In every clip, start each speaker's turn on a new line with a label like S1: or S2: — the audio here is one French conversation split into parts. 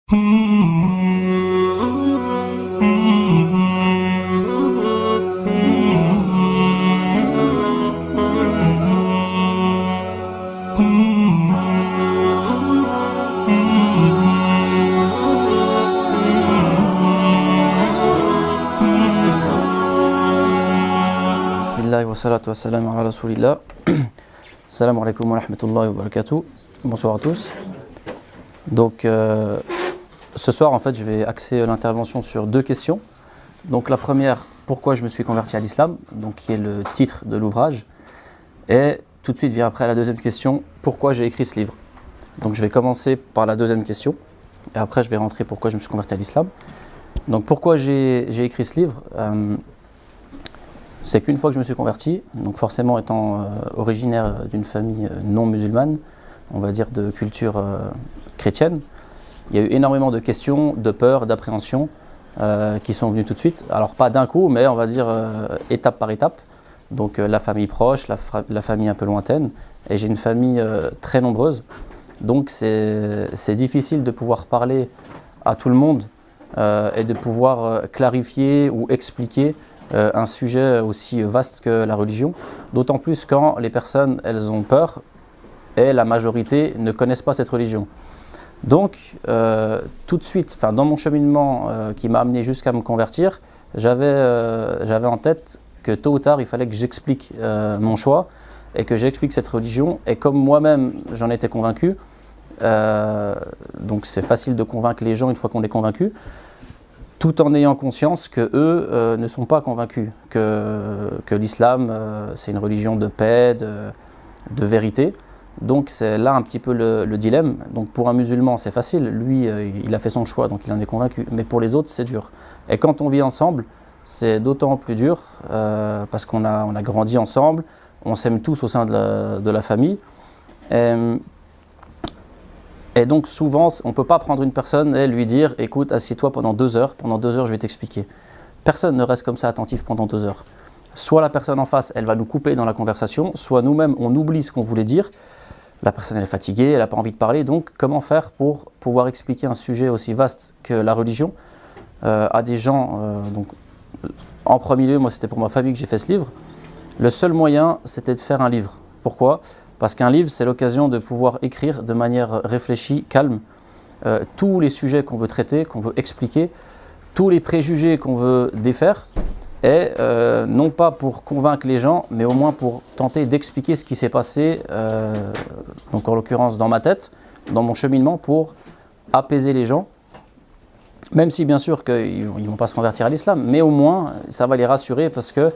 S1: Bismillah wa salatu wa salam ala rasulillah. Assalamu alaikum wa rahmatullahi wa barakatuh. Bonsoir à tous. Donc ce soir en fait je vais axer l'intervention sur deux questions. Donc la première, pourquoi je me suis converti à l'islam, donc qui est le titre de l'ouvrage. Et tout de suite vient après la deuxième question, pourquoi j'ai écrit ce livre. Donc je vais commencer par la deuxième question et après je vais rentrer pourquoi je me suis converti à l'islam. Donc pourquoi j'ai écrit ce livre, c'est qu'une fois que je me suis converti, donc forcément étant originaire d'une famille non musulmane, on va dire de culture chrétienne, il y a eu énormément de questions, de peurs, d'appréhensions qui sont venues tout de suite. Alors pas d'un coup, mais on va dire étape par étape. Donc la famille proche, la famille un peu lointaine, et j'ai une famille très nombreuse. Donc c'est difficile de pouvoir parler à tout le monde et de pouvoir clarifier ou expliquer un sujet aussi vaste que la religion, d'autant plus quand les personnes elles ont peur et la majorité ne connaissent pas cette religion. Donc tout de suite, dans mon cheminement qui m'a amené jusqu'à me convertir, j'avais en tête que tôt ou tard il fallait que j'explique mon choix et que j'explique cette religion, et comme moi-même j'en étais convaincu, donc c'est facile de convaincre les gens une fois qu'on est convaincu, tout en ayant conscience qu'eux ne sont pas convaincus, que l'islam c'est une religion de paix, de vérité. Donc c'est là un petit peu le dilemme. Donc pour un musulman c'est facile, lui il a fait son choix donc il en est convaincu, mais pour les autres c'est dur. Et quand on vit ensemble c'est d'autant plus dur parce qu'on a grandi ensemble, on s'aime tous au sein de la famille. Et donc souvent, on ne peut pas prendre une personne et lui dire « Écoute, assieds-toi pendant 2 heures je vais t'expliquer ». Personne ne reste comme ça attentif pendant 2 heures. Soit la personne en face, elle va nous couper dans la conversation, soit nous-mêmes, on oublie ce qu'on voulait dire. La personne elle est fatiguée, elle n'a pas envie de parler, donc comment faire pour pouvoir expliquer un sujet aussi vaste que la religion à des gens donc, en premier lieu, moi c'était pour ma famille que j'ai fait ce livre. Le seul moyen, c'était de faire un livre. Pourquoi ? Parce qu'un livre, c'est l'occasion de pouvoir écrire de manière réfléchie, calme, tous les sujets qu'on veut traiter, qu'on veut expliquer, tous les préjugés qu'on veut défaire, et non pas pour convaincre les gens, mais au moins pour tenter d'expliquer ce qui s'est passé, donc en l'occurrence dans ma tête, dans mon cheminement, pour apaiser les gens, même si bien sûr qu'ils ne vont pas se convertir à l'islam, mais au moins ça va les rassurer, parce que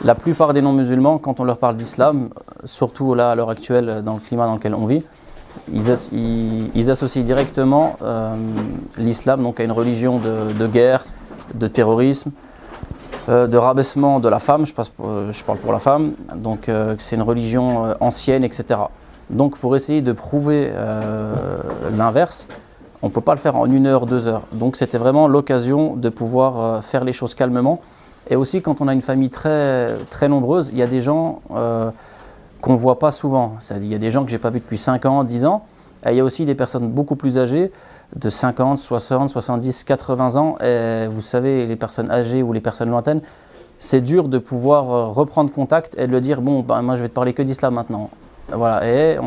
S1: la plupart des non-musulmans, quand on leur parle d'islam, surtout là à l'heure actuelle dans le climat dans lequel on vit, ils associent directement l'islam donc à une religion de guerre, de terrorisme, de rabaissement de la femme, je parle pour la femme, donc c'est une religion ancienne, etc. Donc pour essayer de prouver l'inverse, on ne peut pas le faire en 1 heure, 2 heures. Donc c'était vraiment l'occasion de pouvoir faire les choses calmement. Et aussi, quand on a une famille très, très nombreuse, il y a des gens qu'on ne voit pas souvent. Il y a des gens que je n'ai pas vus depuis 5 ans, 10 ans. Et il y a aussi des personnes beaucoup plus âgées, de 50, 60, 70, 80 ans. Et vous savez, les personnes âgées ou les personnes lointaines, c'est dur de pouvoir reprendre contact et de le dire « Bon, moi je vais te parler que d'islam maintenant ». Voilà. Et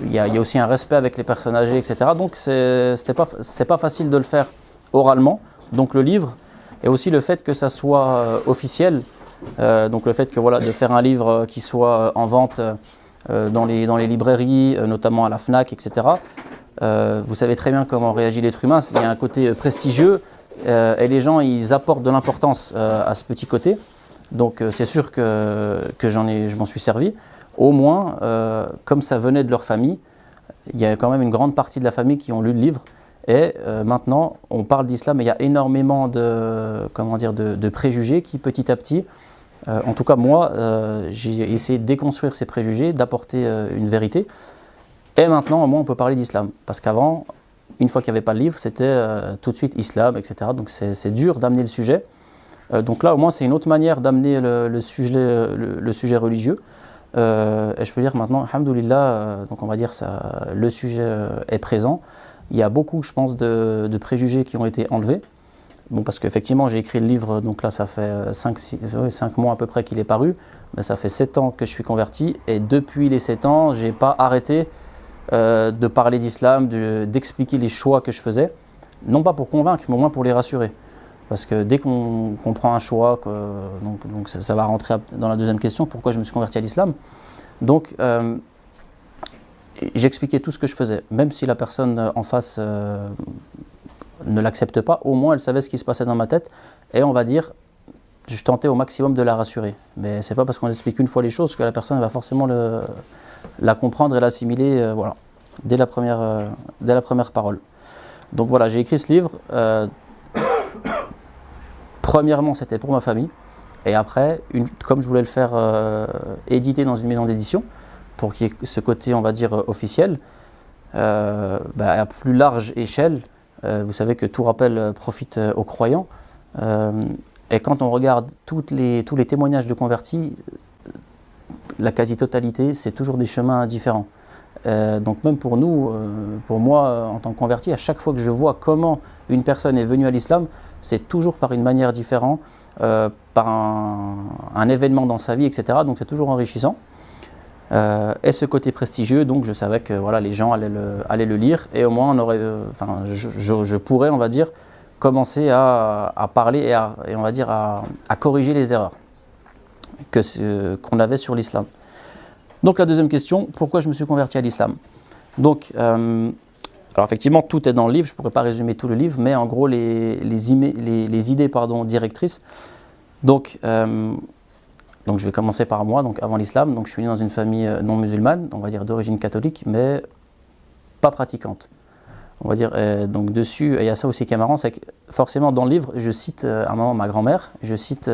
S1: il y a aussi un respect avec les personnes âgées, etc. Donc c'est pas facile de le faire oralement. Donc le livre, et aussi le fait que ça soit officiel, donc le fait que voilà, de faire un livre qui soit en vente dans les librairies, notamment à la FNAC, etc. Vous savez très bien comment réagit l'être humain, il y a un côté prestigieux et les gens ils apportent de l'importance à ce petit côté. Donc c'est sûr que je m'en suis servi. Au moins, comme ça venait de leur famille, il y a quand même une grande partie de la famille qui ont lu le livre. Et maintenant, on parle d'islam et il y a énormément de préjugés qui, petit à petit, en tout cas moi, j'ai essayé de déconstruire ces préjugés, d'apporter une vérité. Et maintenant, au moins, on peut parler d'islam. Parce qu'avant, une fois qu'il n'y avait pas le livre, c'était tout de suite islam, etc. Donc c'est dur d'amener le sujet. Donc là, au moins, c'est une autre manière d'amener le sujet religieux. Et je peux dire maintenant, alhamdoulilah, donc on va dire ça, le sujet est présent. il y a beaucoup, je pense, de préjugés qui ont été enlevés. Bon, parce qu'effectivement, j'ai écrit le livre, donc là, ça fait 5 mois à peu près qu'il est paru, mais ça fait 7 ans que je suis converti, et depuis les 7 ans, je n'ai pas arrêté de parler d'islam, d'expliquer les choix que je faisais, non pas pour convaincre, mais au moins pour les rassurer. Parce que dès qu'on prend un choix, donc ça va rentrer dans la deuxième question, pourquoi je me suis converti à l'islam. Donc, j'expliquais tout ce que je faisais, même si la personne en face ne l'accepte pas, au moins elle savait ce qui se passait dans ma tête, et on va dire, je tentais au maximum de la rassurer. Mais c'est pas parce qu'on explique une fois les choses que la personne va forcément la comprendre et l'assimiler, voilà, dès la première parole. Donc voilà, j'ai écrit ce livre. Premièrement, c'était pour ma famille, et après, comme je voulais le faire éditer dans une maison d'édition, pour qu'il y ait ce côté, on va dire, officiel, à plus large échelle. Vous savez que tout rappel profite aux croyants. Et quand on regarde tous les témoignages de convertis, la quasi-totalité, c'est toujours des chemins différents. Donc même pour nous, pour moi en tant que converti, à chaque fois que je vois comment une personne est venue à l'islam, c'est toujours par une manière différente, par un événement dans sa vie, etc. Donc c'est toujours enrichissant. Et ce côté prestigieux, donc je savais que voilà, les gens allaient le lire, et au moins je pourrais, on va dire, commencer à parler et on va dire à corriger les erreurs qu'on avait sur l'islam. Donc la deuxième question, pourquoi je me suis converti à l'islam? Donc, alors effectivement, tout est dans le livre, je ne pourrais pas résumer tout le livre, mais en gros les idées directrices. Donc je vais commencer par moi, donc avant l'islam. Donc je suis né dans une famille non musulmane, on va dire d'origine catholique, mais pas pratiquante. On va dire, donc dessus, il y a ça aussi qui est marrant, c'est que forcément dans le livre, je cite à un moment ma grand-mère, je cite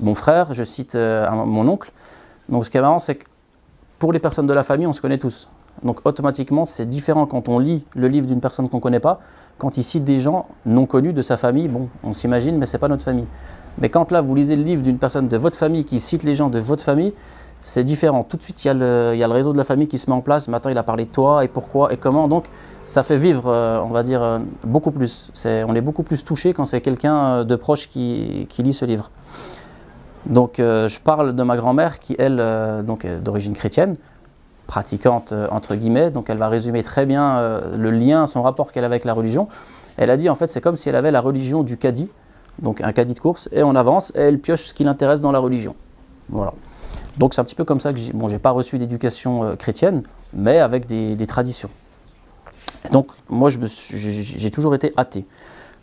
S1: mon frère, je cite mon oncle. Donc ce qui est marrant, c'est que pour les personnes de la famille, on se connaît tous. Donc automatiquement, c'est différent quand on lit le livre d'une personne qu'on ne connaît pas, quand il cite des gens non connus de sa famille, bon, on s'imagine, mais ce n'est pas notre famille. Mais quand là, vous lisez le livre d'une personne de votre famille qui cite les gens de votre famille, c'est différent. Tout de suite, il y a le réseau de la famille qui se met en place. Maintenant, il a parlé de toi et pourquoi et comment. Donc, ça fait vivre, on va dire, beaucoup plus. On est beaucoup plus touché quand c'est quelqu'un de proche qui lit ce livre. Donc, je parle de ma grand-mère qui, elle, donc, est d'origine chrétienne, pratiquante, entre guillemets. Donc, elle va résumer très bien le lien, son rapport qu'elle avait avec la religion. Elle a dit, en fait, c'est comme si elle avait la religion du cadi. Donc un caddie de course, et on avance, et elle pioche ce qui l'intéresse dans la religion. Voilà. Donc c'est un petit peu comme ça que j'ai pas reçu d'éducation chrétienne, mais avec des traditions. Donc moi j'ai toujours été athée.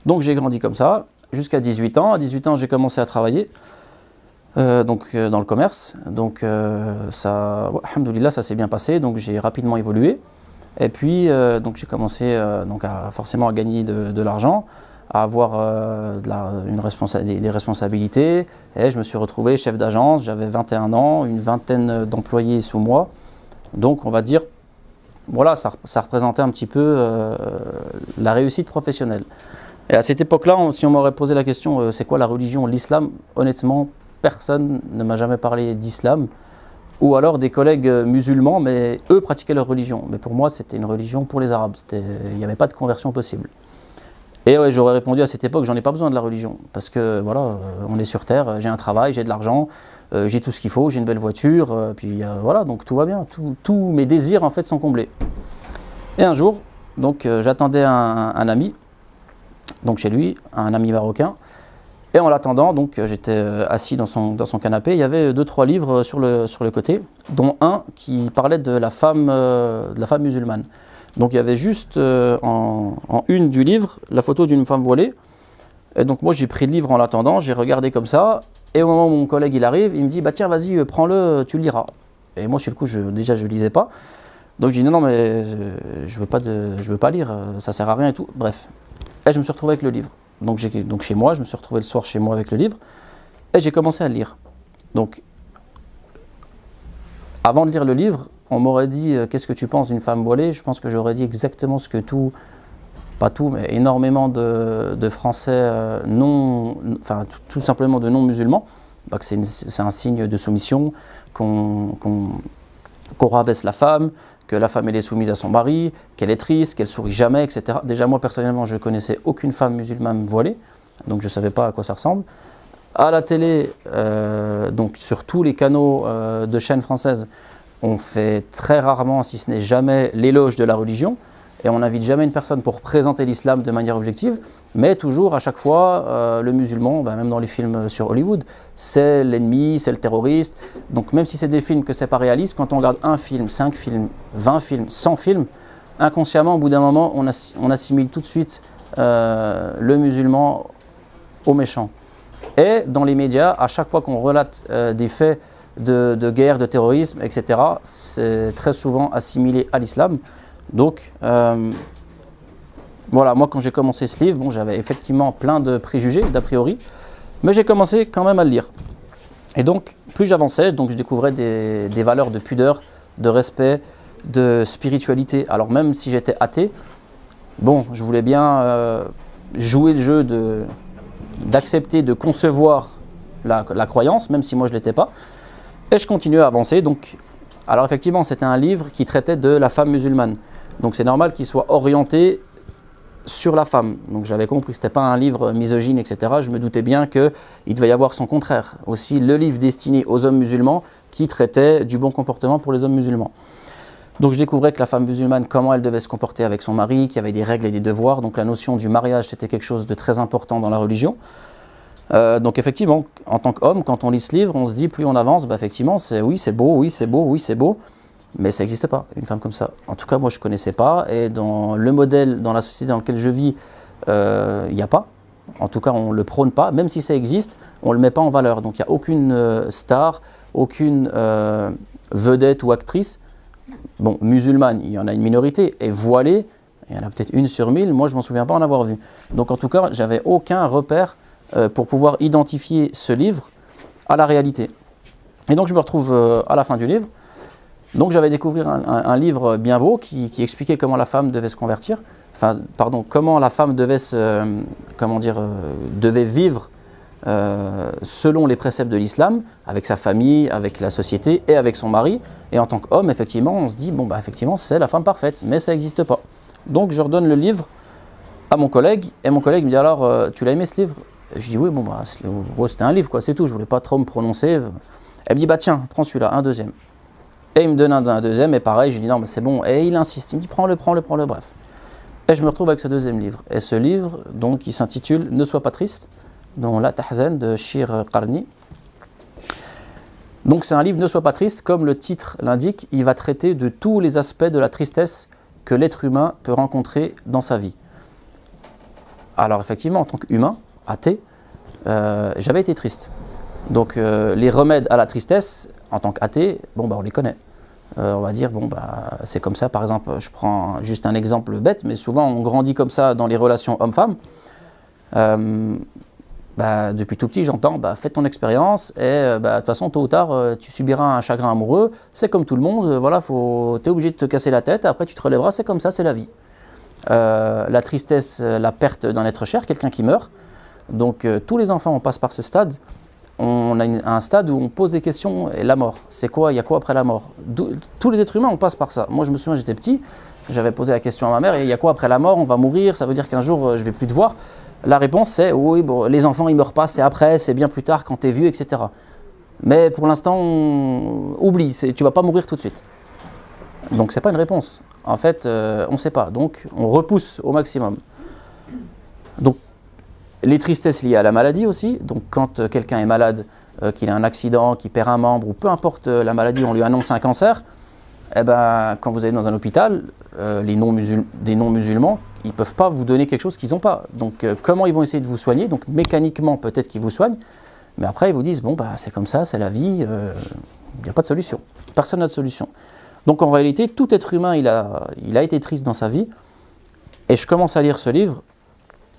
S1: Donc j'ai grandi comme ça, jusqu'à 18 ans. À 18 ans, j'ai commencé à travailler dans le commerce. Donc alhamdoulilah, ça s'est bien passé, donc j'ai rapidement évolué. Et puis donc j'ai commencé forcément à gagner de l'argent, à avoir des responsabilités, et je me suis retrouvé chef d'agence, j'avais 21 ans, une vingtaine d'employés sous moi, donc on va dire, voilà, ça représentait un petit peu la réussite professionnelle. Et à cette époque-là, si on m'aurait posé la question, c'est quoi la religion, l'islam, honnêtement, personne ne m'a jamais parlé d'islam, ou alors des collègues musulmans, mais eux pratiquaient leur religion. Mais pour moi, c'était une religion pour les Arabes, il n'y avait pas de conversion possible. Et ouais, j'aurais répondu à cette époque, j'en ai pas besoin de la religion, parce que voilà, on est sur terre, j'ai un travail, j'ai de l'argent, j'ai tout ce qu'il faut, j'ai une belle voiture, puis voilà, donc tout va bien, tous mes désirs en fait sont comblés. Et un jour, donc j'attendais un ami, donc chez lui, un ami marocain, et en l'attendant, donc j'étais assis dans son canapé, il y avait 2-3 livres sur le côté, dont un qui parlait de la femme musulmane. Donc il y avait juste en une du livre la photo d'une femme voilée. Et donc moi j'ai pris le livre en l'attendant, j'ai regardé comme ça. Et au moment où mon collègue il arrive, il me dit bah tiens vas-y prends-le, tu le liras. Et moi sur le coup déjà je lisais pas. Donc je dis non mais je veux pas lire, ça sert à rien et tout. Bref. Et je me suis retrouvé avec le livre. Donc chez moi, je me suis retrouvé le soir chez moi avec le livre. Et j'ai commencé à le lire. Donc avant de lire le livre, on m'aurait dit qu'est-ce que tu penses d'une femme voilée? Je pense que j'aurais dit exactement ce que pas tout, mais énormément de Français tout simplement de non-musulmans, que c'est un signe de soumission, qu'on rabaisse la femme, que la femme elle est soumise à son mari, qu'elle est triste, qu'elle sourit jamais, etc. Déjà moi personnellement je connaissais aucune femme musulmane voilée, donc je ne savais pas à quoi ça ressemble. À la télé, donc sur tous les canaux de chaînes françaises, on fait très rarement, si ce n'est jamais, l'éloge de la religion. Et on n'invite jamais une personne pour présenter l'islam de manière objective, mais toujours, à chaque fois, le musulman, même dans les films sur Hollywood, c'est l'ennemi, c'est le terroriste. Donc même si c'est des films que c'est pas réaliste, quand on regarde un film, 5 films, 20 films, 100 films, inconsciemment, au bout d'un moment, on assimile tout de suite le musulman au méchant. Et dans les médias, à chaque fois qu'on relate des faits de guerre, de terrorisme, etc., c'est très souvent assimilé à l'islam. Donc, voilà, moi quand j'ai commencé ce livre, bon, j'avais effectivement plein de préjugés, d'a priori, mais j'ai commencé quand même à le lire. Et donc, plus j'avançais, donc je découvrais des valeurs de pudeur, de respect, de spiritualité. Alors même si j'étais athée, bon, je voulais bien jouer le jeu d'accepter, de concevoir la croyance, même si moi je ne l'étais pas. Et je continuais à avancer. Donc, alors effectivement, c'était un livre qui traitait de la femme musulmane. Donc c'est normal qu'il soit orienté sur la femme. Donc j'avais compris que ce n'était pas un livre misogyne, etc. Je me doutais bien qu'il devait y avoir son contraire. Aussi le livre destiné aux hommes musulmans qui traitait du bon comportement pour les hommes musulmans. Donc je découvrais que la femme musulmane, comment elle devait se comporter avec son mari, qu'il y avait des règles et des devoirs. Donc la notion du mariage, c'était quelque chose de très important dans la religion. Donc effectivement, en tant qu'homme, quand on lit ce livre, on se dit, plus on avance, effectivement, oui c'est beau, oui c'est beau, oui c'est beau. Mais ça n'existe pas, une femme comme ça. En tout cas, moi, je ne connaissais pas. Et dans le modèle, dans la société dans laquelle je vis, il n'y a pas. En tout cas, on ne le prône pas. Même si ça existe, on ne le met pas en valeur. Donc, il n'y a aucune star, aucune vedette ou actrice. Bon, musulmane, il y en a une minorité. Et voilée, il y en a peut-être 1 sur 1000. Moi, je ne m'en souviens pas en avoir vu. Donc, en tout cas, je n'avais aucun repère pour pouvoir identifier ce livre à la réalité. Et donc, je me retrouve à la fin du livre. Donc j'avais découvert un livre bien beau qui expliquait comment la femme devait se convertir, comment la femme devait devait vivre selon les préceptes de l'islam, avec sa famille, avec la société et avec son mari. Et en tant qu'homme, effectivement, on se dit, effectivement, c'est la femme parfaite, mais ça n'existe pas. Donc je redonne le livre à mon collègue, et mon collègue me dit, alors, tu l'as aimé ce livre? Je dis, oui, c'était un livre, quoi, c'est tout, je ne voulais pas trop me prononcer. Elle me dit, tiens, prends celui-là, un deuxième. Et il me donne un deuxième, et pareil, je lui dis non, mais c'est bon. Et il insiste, il me dit prends-le, bref. Et je me retrouve avec ce deuxième livre. Et ce livre, donc, il s'intitule Ne sois pas triste, dont La Tahzan de Shir Qarni. Donc, c'est un livre Ne sois pas triste, comme le titre l'indique, il va traiter de tous les aspects de la tristesse que l'être humain peut rencontrer dans sa vie. Alors, effectivement, en tant qu'humain, athée, j'avais été triste. Donc, les remèdes à la tristesse, en tant qu'athée, on les connaît. On va dire, c'est comme ça, par exemple, je prends juste un exemple bête, mais souvent on grandit comme ça dans les relations hommes-femmes. Depuis tout petit, j'entends, fais ton expérience et de toute façon, tôt ou tard, tu subiras un chagrin amoureux, c'est comme tout le monde, t'es obligé de te casser la tête, après tu te relèveras, c'est comme ça, c'est la vie. La tristesse, la perte d'un être cher, quelqu'un qui meurt. Donc tous les enfants, on passe par ce stade. On a un stade où on pose des questions, et la mort, c'est quoi? Il y a quoi après la mort? Tous les êtres humains, on passe par ça. Moi, je me souviens, j'étais petit, j'avais posé la question à ma mère, il y a quoi après la mort? On va mourir, ça veut dire qu'un jour, je ne vais plus te voir. La réponse, c'est oui, les enfants, ils ne meurent pas, c'est après, c'est bien plus tard, quand tu es vieux, etc. Mais pour l'instant, oublie, tu ne vas pas mourir tout de suite. Donc, ce n'est pas une réponse. En fait, on ne sait pas. Donc, on repousse au maximum. Donc, les tristesses liées à la maladie aussi, donc quand quelqu'un est malade, qu'il a un accident, qu'il perd un membre, ou peu importe la maladie, on lui annonce un cancer, quand vous allez dans un hôpital, des non-musulmans, ils ne peuvent pas vous donner quelque chose qu'ils n'ont pas. Donc comment ils vont essayer de vous soigner? Donc mécaniquement, peut-être qu'ils vous soignent, mais après ils vous disent, c'est comme ça, c'est la vie, il n'y a pas de solution. Personne n'a de solution. Donc en réalité, tout être humain, il a été triste dans sa vie, et je commence à lire ce livre,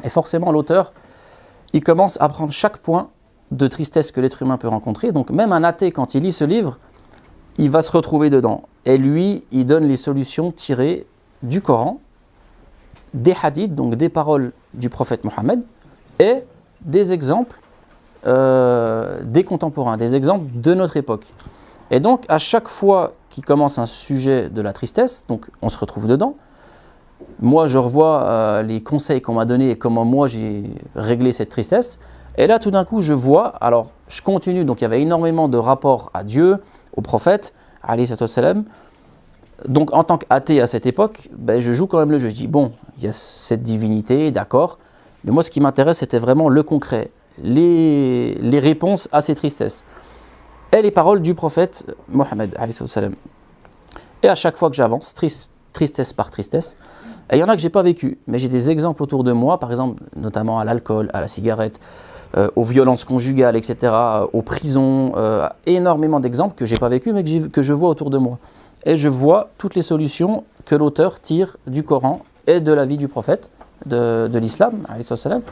S1: et forcément l'auteur, il commence à prendre chaque point de tristesse que l'être humain peut rencontrer. Donc même un athée, quand il lit ce livre, il va se retrouver dedans. Et lui, il donne les solutions tirées du Coran, des hadiths, donc des paroles du prophète Mohammed, et des exemples des contemporains, des exemples de notre époque. Et donc à chaque fois qui commence un sujet de la tristesse, donc on se retrouve dedans. Moi, je revois les conseils qu'on m'a donnés et comment moi j'ai réglé cette tristesse. Et là, tout d'un coup, je vois, alors je continue, donc il y avait énormément de rapports à Dieu, au prophète, alayhi salam. Donc en tant qu'athée à cette époque, je joue quand même le jeu. Je dis, bon, il y a cette divinité, d'accord, mais moi ce qui m'intéresse, c'était vraiment le concret, les réponses à ces tristesses. Et les paroles du prophète Mohammed, alayhi salam. Et à chaque fois que j'avance, tristesse par tristesse, et il y en a que je n'ai pas vécu, mais j'ai des exemples autour de moi, par exemple, notamment à l'alcool, à la cigarette, aux violences conjugales, etc., aux prisons, énormément d'exemples que je n'ai pas vécu, mais que je vois autour de moi. Et je vois toutes les solutions que l'auteur tire du Coran et de la vie du prophète, de l'islam, alayhi salam.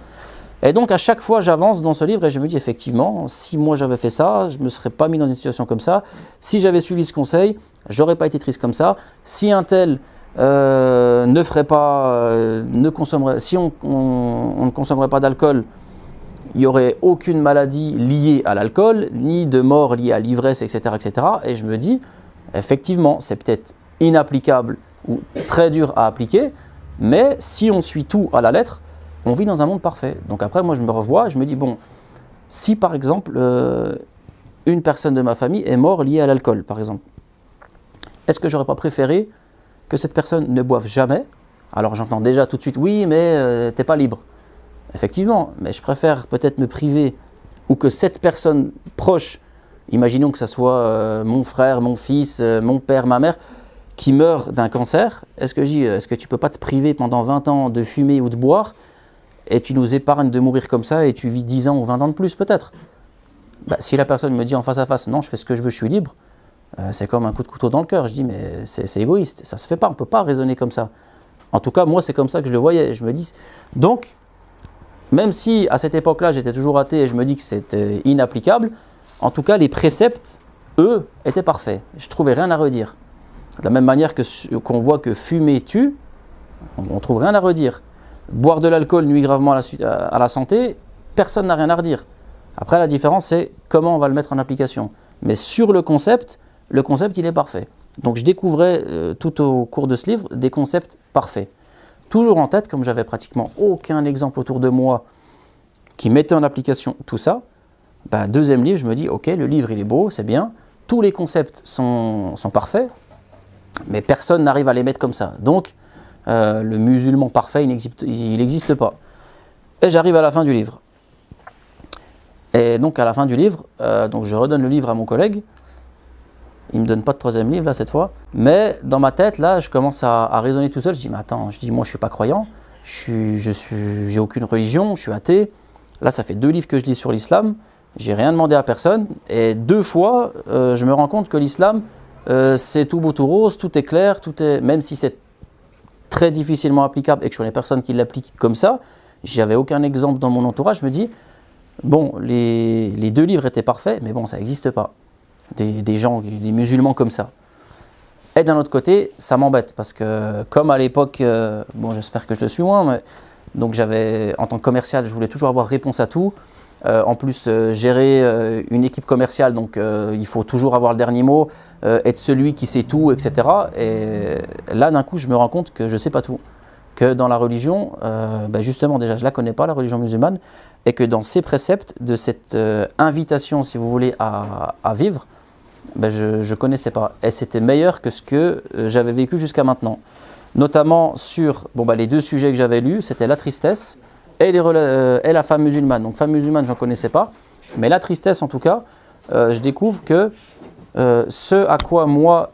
S1: Et donc à chaque fois j'avance dans ce livre et je me dis effectivement, si moi j'avais fait ça, je ne me serais pas mis dans une situation comme ça. Si j'avais suivi ce conseil, j'aurais pas été triste comme ça. Si un tel ne ferait pas, ne consommerait, si on ne consommerait pas d'alcool, il n'y aurait aucune maladie liée à l'alcool, ni de mort liée à l'ivresse, etc., etc. Et je me dis, effectivement, c'est peut-être inapplicable ou très dur à appliquer, mais si on suit tout à la lettre, on vit dans un monde parfait. Donc après, moi, je me revois et je me dis, bon, si par exemple, une personne de ma famille est morte liée à l'alcool, par exemple, est-ce que j'aurais pas préféré que cette personne ne boive jamais? Alors j'entends déjà tout de suite, oui, mais t'es pas libre. Effectivement, mais je préfère peut-être me priver ou que cette personne proche, imaginons que ce soit mon frère, mon fils, mon père, ma mère, qui meurt d'un cancer, est-ce que tu peux pas te priver pendant 20 ans de fumer ou de boire et tu nous épargnes de mourir comme ça et tu vis 10 ans ou 20 ans de plus peut-être? Si la personne me dit en face à face, non, je fais ce que je veux, je suis libre, c'est comme un coup de couteau dans le cœur. Je dis, mais c'est égoïste, ça se fait pas, on peut pas raisonner comme ça. En tout cas, moi, c'est comme ça que je le voyais. Je me dis, donc, même si à cette époque-là, j'étais toujours athée et je me dis que c'était inapplicable, en tout cas, les préceptes, eux, étaient parfaits. Je trouvais rien à redire. De la même manière qu'on voit que fumer tue, on trouve rien à redire. Boire de l'alcool nuit gravement à la santé, personne n'a rien à redire. Après, la différence, c'est comment on va le mettre en application. Mais sur le concept, il est parfait. Donc je découvrais tout au cours de ce livre des concepts parfaits. Toujours en tête, comme j'avais pratiquement aucun exemple autour de moi qui mettait en application tout ça, deuxième livre, je me dis, ok, le livre il est beau, c'est bien, tous les concepts sont parfaits, mais personne n'arrive à les mettre comme ça. Donc le musulman parfait, il n'existe pas. Et j'arrive à la fin du livre. Et donc à la fin du livre, donc je redonne le livre à mon collègue. Il ne me donne pas de troisième livre là cette fois. Mais dans ma tête, là, je commence à raisonner tout seul. Je dis, mais attends, moi je ne suis pas croyant, j'ai aucune religion, je suis athée. Là, ça fait 2 livres que je lis sur l'islam. J'ai rien demandé à personne. Et 2 fois, je me rends compte que l'islam, c'est tout beau, tout rose, tout est clair, même si c'est très difficilement applicable et que je connais personne qui l'applique comme ça, j'avais aucun exemple dans mon entourage. Je me dis, bon, les 2 livres étaient parfaits, mais bon, ça n'existe pas. Des gens, des musulmans comme ça. Et d'un autre côté, ça m'embête parce que comme à l'époque, bon j'espère que je le suis moins, mais donc en tant que commercial, je voulais toujours avoir réponse à tout. En plus, gérer une équipe commerciale, donc il faut toujours avoir le dernier mot, être celui qui sait tout, etc. Et là, d'un coup, je me rends compte que je ne sais pas tout. Que dans la religion, justement, déjà, je ne la connais pas, la religion musulmane, et que dans ces préceptes, de cette invitation, si vous voulez, à vivre, je ne connaissais pas. Et c'était meilleur que ce que j'avais vécu jusqu'à maintenant. Notamment sur les 2 sujets que j'avais lus, c'était la tristesse et la femme musulmane. Donc femme musulmane, je n'en connaissais pas, mais la tristesse, en tout cas, je découvre que ce à quoi moi,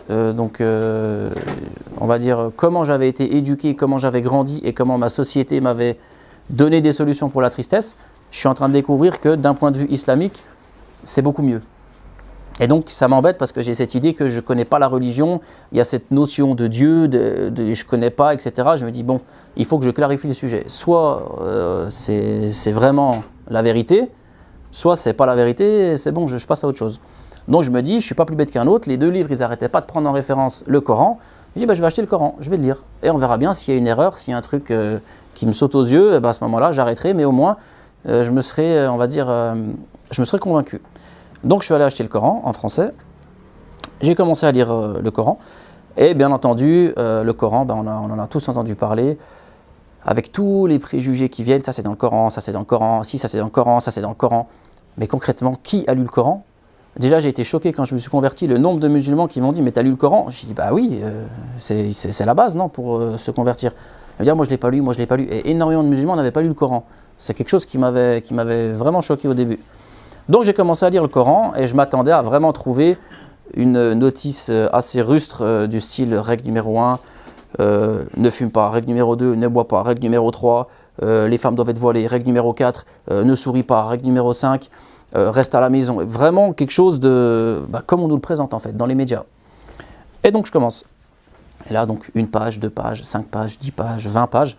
S1: on va dire, comment j'avais été éduqué, comment j'avais grandi et comment ma société m'avait donné des solutions pour la tristesse, je suis en train de découvrir que d'un point de vue islamique, c'est beaucoup mieux. Et donc ça m'embête parce que j'ai cette idée que je ne connais pas la religion, il y a cette notion de Dieu, je ne connais pas, etc. Je me dis, bon, il faut que je clarifie le sujet. Soit c'est vraiment la vérité, soit c'est pas la vérité, c'est bon, je passe à autre chose. Donc je me dis, je ne suis pas plus bête qu'un autre, les 2 livres, ils n'arrêtaient pas de prendre en référence le Coran. Je dis, je vais acheter le Coran, je vais le lire. Et on verra bien s'il y a une erreur, s'il y a un truc qui me saute aux yeux, à ce moment-là, j'arrêterai, mais au moins, je me serais convaincu. Donc je suis allé acheter le Coran en français J'ai commencé à lire le Coran. Et bien entendu, le Coran, on en a tous entendu parler, avec tous les préjugés qui viennent. Ça c'est dans le Coran, ça c'est dans le Coran, si ça c'est dans le Coran, ça c'est dans le Coran. Mais concrètement, qui a lu le Coran? Déjà, j'ai été choqué quand je me suis converti, le nombre de musulmans qui m'ont dit « mais t'as lu le Coran ?» J'ai dit « bah oui, c'est la base, non, pour se convertir. » Ils me dire « moi je l'ai pas lu, moi je l'ai pas lu. » Et énormément de musulmans n'avaient pas lu le Coran. C'est quelque chose qui m'avait vraiment choqué au début. Donc j'ai commencé à lire le Coran et je m'attendais à vraiment trouver une notice assez rustre du style règle numéro 1, ne fume pas, règle numéro 2, ne bois pas, règle numéro 3, les femmes doivent être voilées, règle numéro 4, ne souris pas, règle numéro 5, reste à la maison. Vraiment quelque chose de comme on nous le présente en fait dans les médias. Et donc je commence. Et là donc 1 page, 2 pages, 5 pages, 10 pages, 20 pages.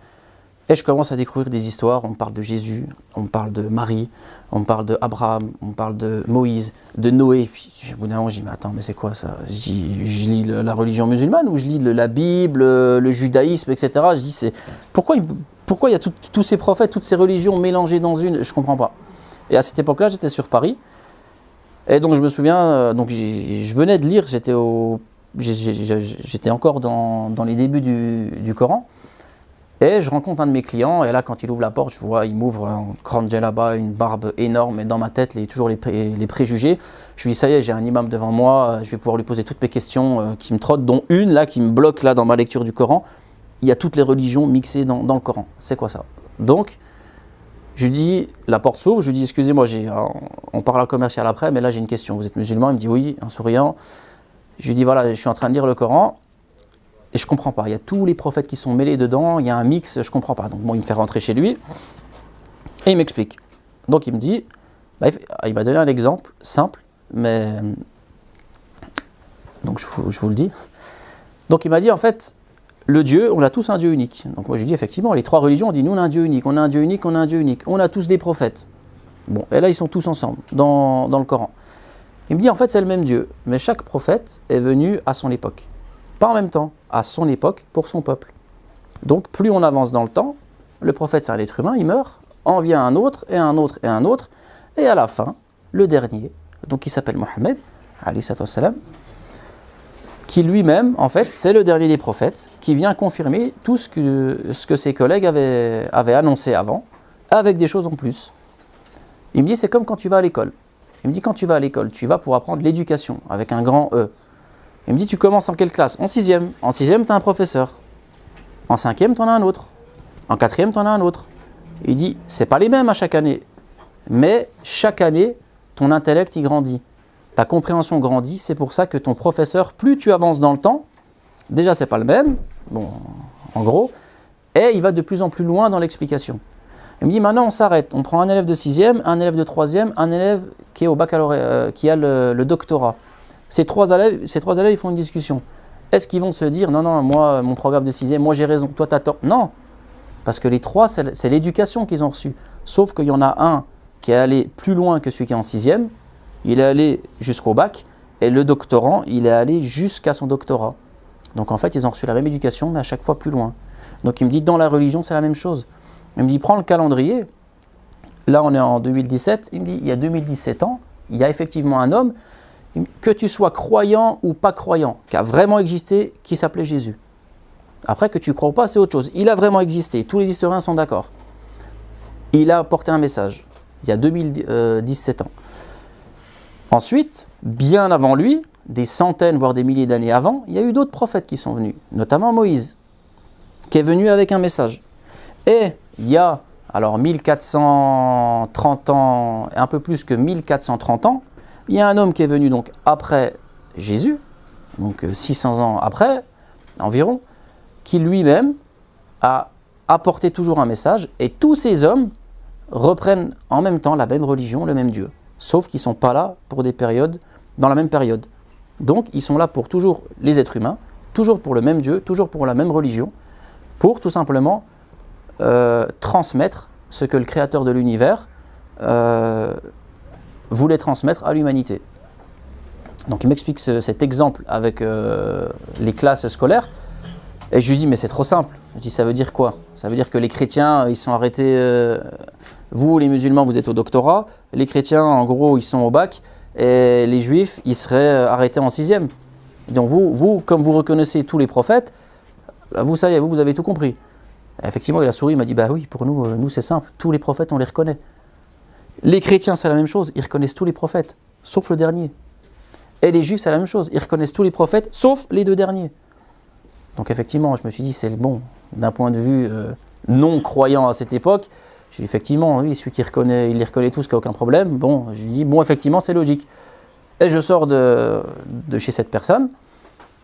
S1: Et je commence à découvrir des histoires. On me parle de Jésus, on me parle de Marie, on me parle d'Abraham, on me parle de Moïse, de Noé. Puis au bout d'un moment, je dis, mais attends, mais c'est quoi ça? Je lis la religion musulmane ou je lis la Bible, le judaïsme, etc. Je dis, pourquoi il y a tous ces prophètes, toutes ces religions mélangées dans une? Je ne comprends pas. Et à cette époque-là, j'étais sur Paris. Et donc je me souviens, je venais de lire, j'étais encore dans les débuts du Coran. Et je rencontre un de mes clients, et là, quand il ouvre la porte, je vois, il m'ouvre un grand djellaba, une barbe énorme, et dans ma tête, toujours les préjugés. Je lui dis, ça y est, j'ai un imam devant moi, je vais pouvoir lui poser toutes mes questions qui me trottent, dont une, là, qui me bloque, là, dans ma lecture du Coran. Il y a toutes les religions mixées dans le Coran. C'est quoi ça? Donc, je lui dis, la porte s'ouvre, je lui dis, excusez-moi, on parlera commercial après, mais là, j'ai une question. Vous êtes musulman? Il me dit, oui, en souriant. Je lui dis, voilà, je suis en train de lire le Coran. Et je ne comprends pas, il y a tous les prophètes qui sont mêlés dedans, il y a un mix, je ne comprends pas. Donc bon, il me fait rentrer chez lui et il m'explique. Donc il me dit, il m'a donné un exemple simple, mais donc je vous le dis. Donc il m'a dit en fait, le Dieu, on a tous un Dieu unique. Donc moi je lui dis effectivement, les 3 religions, on dit nous on a un Dieu unique, on a un Dieu unique, on a un Dieu unique, on a tous des prophètes. Bon, et là ils sont tous ensemble dans le Coran. Il me dit en fait c'est le même Dieu, mais chaque prophète est venu à son époque. Pas en même temps, à son époque, pour son peuple. Donc plus on avance dans le temps, le prophète c'est un être humain, il meurt, en vient un autre, et un autre, et un autre, et à la fin, le dernier, donc il s'appelle Mohammed, alayhi salam, qui lui-même, en fait, c'est le dernier des prophètes, qui vient confirmer tout ce que ses collègues avaient annoncé avant, avec des choses en plus. Il me dit, c'est comme quand tu vas à l'école. Il me dit, quand tu vas à l'école, tu vas pour apprendre l'éducation, avec un grand E. Il me dit, tu commences en quelle classe? En 6e. En 6e, tu as un professeur. En 5e, tu en as un autre. En 4e, tu en as un autre. Il dit, c'est pas les mêmes à chaque année. Mais chaque année, ton intellect, il grandit. Ta compréhension grandit. C'est pour ça que ton professeur, plus tu avances dans le temps, déjà, c'est pas le même, bon, en gros, et il va de plus en plus loin dans l'explication. Il me dit, maintenant, on s'arrête. On prend un élève de 6e, un élève de 3e, un élève qui est au baccalauréat, qui a le doctorat. Ces trois élèves, ils font une discussion. Est-ce qu'ils vont se dire, non, moi, mon programme de 6e, moi j'ai raison, toi t'as tort? Non, parce que les 3, c'est l'éducation qu'ils ont reçue. Sauf qu'il y en a un qui est allé plus loin que celui qui est en 6e, il est allé jusqu'au bac, et le doctorant, il est allé jusqu'à son doctorat. Donc en fait, ils ont reçu la même éducation, mais à chaque fois plus loin. Donc il me dit, dans la religion, c'est la même chose. Il me dit, prends le calendrier, là on est en 2017, il me dit, il y a 2017 ans, il y a effectivement un homme, que tu sois croyant ou pas croyant, qui a vraiment existé, qui s'appelait Jésus. Après, que tu crois ou pas, c'est autre chose. Il a vraiment existé, tous les historiens sont d'accord. Il a apporté un message, il y a 2017 ans. Ensuite, bien avant lui, des centaines, voire des milliers d'années avant, il y a eu d'autres prophètes qui sont venus, notamment Moïse, qui est venu avec un message. Et il y a, alors 1430 ans, un peu plus que 1430 ans, il y a un homme qui est venu donc après Jésus, donc 600 ans après, environ, qui lui-même a apporté toujours un message, et tous ces hommes reprennent en même temps la même religion, le même Dieu, sauf qu'ils ne sont pas là pour des périodes, dans la même période. Donc ils sont là pour toujours les êtres humains, toujours pour le même Dieu, toujours pour la même religion, pour tout simplement transmettre ce que le créateur de l'univers voulait transmettre à l'humanité. Donc il m'explique cet exemple avec les classes scolaires, et je lui dis mais c'est trop simple. Je dis ça veut dire quoi? Ça veut dire que les chrétiens ils sont arrêtés, vous les musulmans vous êtes au doctorat, les chrétiens en gros ils sont au bac, et les juifs ils seraient arrêtés en 6e. Donc vous, comme vous reconnaissez tous les prophètes, vous savez, vous avez tout compris. Et effectivement, il a souri, il m'a dit, bah oui, pour nous c'est simple, tous les prophètes, on les reconnaît. Les chrétiens, c'est la même chose, ils reconnaissent tous les prophètes, sauf le dernier. Et les juifs, c'est la même chose, ils reconnaissent tous les prophètes, sauf les 2 derniers. Donc effectivement, je me suis dit, c'est bon, d'un point de vue non-croyant à cette époque, j'ai dit, effectivement, oui, celui qui reconnaît, il les reconnaît tous, qui n'a aucun problème. Bon, je lui dis, bon, effectivement, c'est logique. Et je sors de chez cette personne,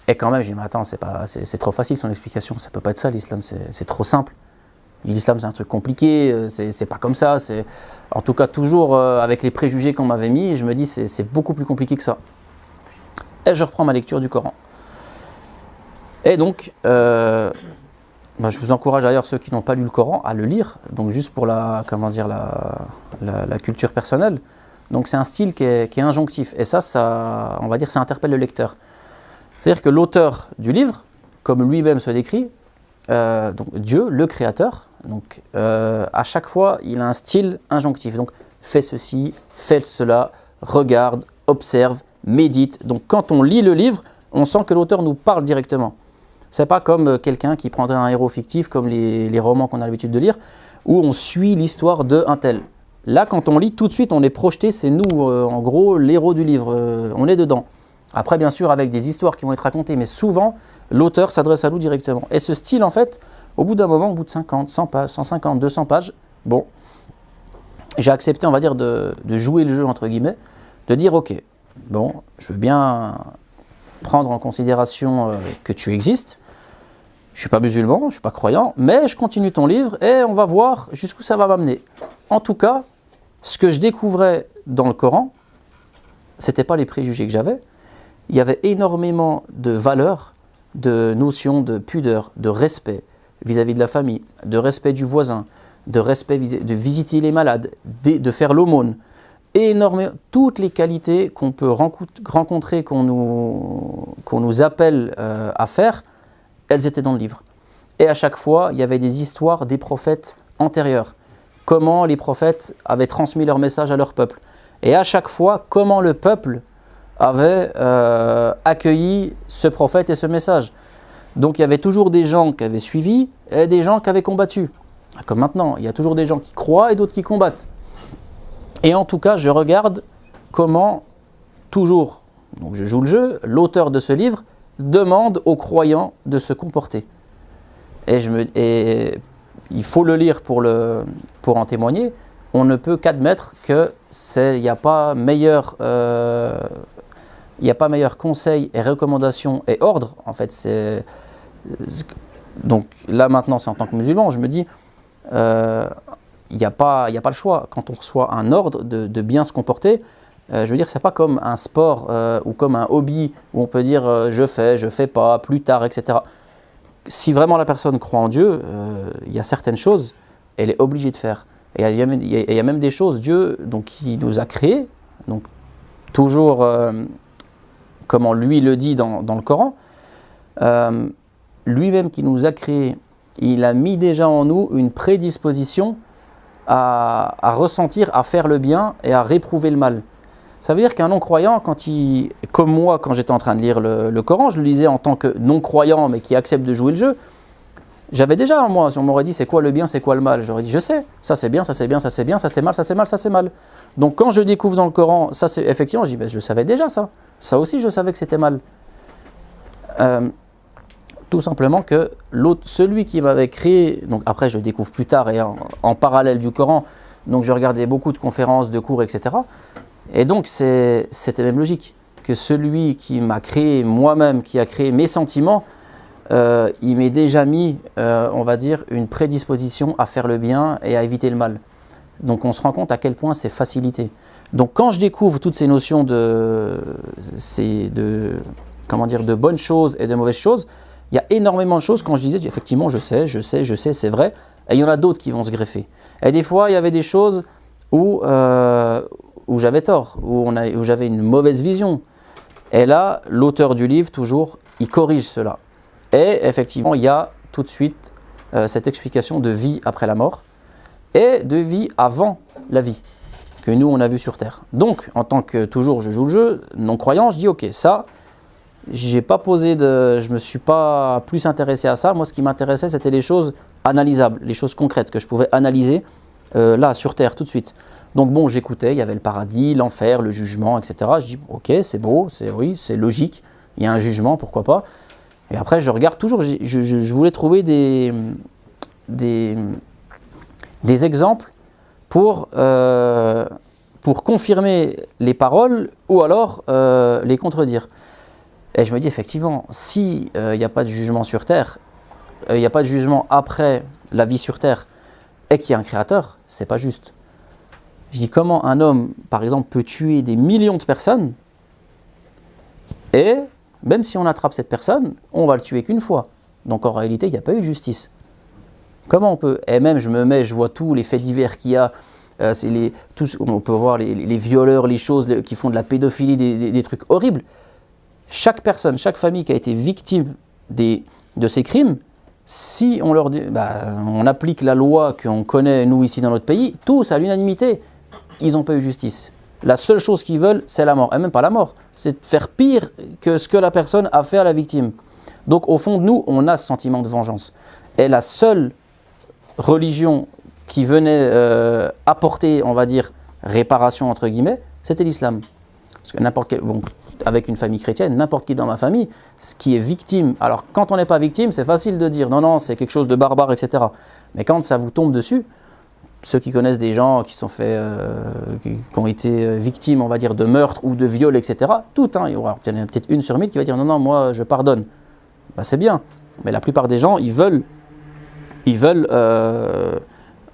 S1: et quand même, je dis, mais attends, c'est trop facile son explication, ça peut pas être ça, l'islam, c'est trop simple. L'islam, c'est un truc compliqué, c'est pas comme ça, c'est en tout cas toujours avec les préjugés qu'on m'avait mis, et je me dis, c'est beaucoup plus compliqué que ça. Et je reprends ma lecture du Coran. Et donc, je vous encourage d'ailleurs, ceux qui n'ont pas lu le Coran, à le lire, donc juste pour la culture personnelle. Donc c'est un style qui est injonctif, et ça, on va dire, ça interpelle le lecteur. C'est-à-dire que l'auteur du livre, comme lui-même se décrit, donc Dieu, le créateur, donc à chaque fois, il a un style injonctif. Donc fais ceci, fais cela, regarde, observe, médite. Donc quand on lit le livre, on sent que l'auteur nous parle directement. C'est pas comme quelqu'un qui prendrait un héros fictif, comme les romans qu'on a l'habitude de lire, où on suit l'histoire d'un tel. Là, quand on lit, tout de suite, on est projeté, c'est nous, en gros, l'héros du livre, on est dedans. Après, bien sûr, avec des histoires qui vont être racontées, mais souvent, l'auteur s'adresse à nous directement. Et ce style, en fait, au bout d'un moment, au bout de 50, 100 pages, 150, 200 pages, bon, j'ai accepté, on va dire, de jouer le jeu, entre guillemets, de dire, ok, bon, je veux bien prendre en considération que tu existes, je ne suis pas musulman, je ne suis pas croyant, mais je continue ton livre et on va voir jusqu'où ça va m'amener. En tout cas, ce que je découvrais dans le Coran, ce n'était pas les préjugés que j'avais, il y avait énormément de valeurs, de notions de pudeur, de respect vis-à-vis de la famille, de respect du voisin, de respect de visiter les malades, de faire l'aumône. Énormément, toutes les qualités qu'on peut rencontrer, qu'on nous appelle à faire, elles étaient dans le livre. Et à chaque fois, il y avait des histoires des prophètes antérieurs. Comment les prophètes avaient transmis leur message à leur peuple. Et à chaque fois, comment le peuple avait accueilli ce prophète et ce message. Donc il y avait toujours des gens qui avaient suivi et des gens qui avaient combattu. Comme maintenant, il y a toujours des gens qui croient et d'autres qui combattent. Et en tout cas, je regarde comment, toujours, donc je joue le jeu, l'auteur de ce livre demande aux croyants de se comporter. Et il faut le lire pour en témoigner. On ne peut qu'admettre qu'il n'y a pas meilleur conseil et recommandation et ordre. En fait, donc là maintenant, c'est en tant que musulman, je me dis, il n'y a pas le choix. Quand on reçoit un ordre de bien se comporter, je veux dire, c'est pas comme un sport ou comme un hobby où on peut dire je fais pas, plus tard, etc. Si vraiment la personne croit en Dieu, il y a certaines choses, elle est obligée de faire. Et il y a même des choses, Dieu, donc, qui nous a créés, donc toujours comme on lui le dit dans le Coran, lui-même qui nous a créés, il a mis déjà en nous une prédisposition à ressentir, à faire le bien et à réprouver le mal. Ça veut dire qu'un non-croyant, comme moi, quand j'étais en train de lire le Coran, je le lisais en tant que non-croyant, mais qui accepte de jouer le jeu, j'avais déjà en moi, si on m'aurait dit c'est quoi le bien, c'est quoi le mal, j'aurais dit je sais, ça c'est bien, ça c'est bien, ça c'est bien, ça c'est mal, ça c'est mal, ça c'est mal. Donc quand je découvre dans le Coran, ça c'est effectivement, je dis je le savais déjà ça aussi je savais que c'était mal. Tout simplement que celui qui m'avait créé, donc après je le découvre plus tard et en parallèle du Coran, donc je regardais beaucoup de conférences, de cours, etc. Et donc c'était même logique que celui qui m'a créé moi-même, qui a créé mes sentiments, il m'est déjà mis, on va dire, une prédisposition à faire le bien et à éviter le mal. Donc on se rend compte à quel point c'est facilité. Donc quand je découvre toutes ces notions de bonnes choses et de mauvaises choses, il y a énormément de choses, quand je disais, effectivement, je sais, c'est vrai, et il y en a d'autres qui vont se greffer. Et des fois, il y avait des choses où j'avais tort, où j'avais une mauvaise vision. Et là, l'auteur du livre, toujours, il corrige cela. Et effectivement, il y a tout de suite cette explication de vie après la mort et de vie avant la vie que nous, on a vu sur Terre. Donc, en tant que, toujours, je joue le jeu, non-croyant, je dis, ok, ça, je me suis pas plus intéressé à ça. Moi, ce qui m'intéressait, c'était les choses analysables, les choses concrètes que je pouvais analyser là, sur Terre, tout de suite. Donc bon, j'écoutais, il y avait le paradis, l'enfer, le jugement, etc. Je dis, ok, c'est beau, oui, c'est logique, il y a un jugement, pourquoi pas. Et après, je regarde toujours, je voulais trouver des exemples pour confirmer les paroles ou alors les contredire. Et je me dis effectivement, si il n'y a pas de jugement sur Terre, il n'y a pas de jugement après la vie sur Terre et qu'il y a un créateur, c'est pas juste. Je dis comment un homme, par exemple, peut tuer des millions de personnes et même si on attrape cette personne, on va le tuer qu'une fois. Donc en réalité, il n'y a pas eu de justice. Comment on peut? Et même je vois tous les faits divers qu'il y a. On peut voir les violeurs, les choses qui font de la pédophilie, des trucs horribles. Chaque personne, chaque famille qui a été victime de ces crimes, si on leur dit, on applique la loi qu'on connaît nous ici dans notre pays, tous à l'unanimité, ils n'ont pas eu justice. La seule chose qu'ils veulent, c'est la mort. Et même pas la mort, c'est de faire pire que ce que la personne a fait à la victime. Donc au fond de nous, on a ce sentiment de vengeance. Et la seule religion qui venait apporter, on va dire, réparation entre guillemets, c'était l'islam. Parce que n'importe quel, avec une famille chrétienne, n'importe qui dans ma famille, ce qui est victime. Alors quand on n'est pas victime, c'est facile de dire non, c'est quelque chose de barbare, etc. Mais quand ça vous tombe dessus, ceux qui connaissent des gens qui ont été victimes, on va dire, de meurtre ou de viol, etc. Tout, il y en a peut-être une sur 1000 qui va dire non, moi je pardonne. C'est bien, mais la plupart des gens, ils veulent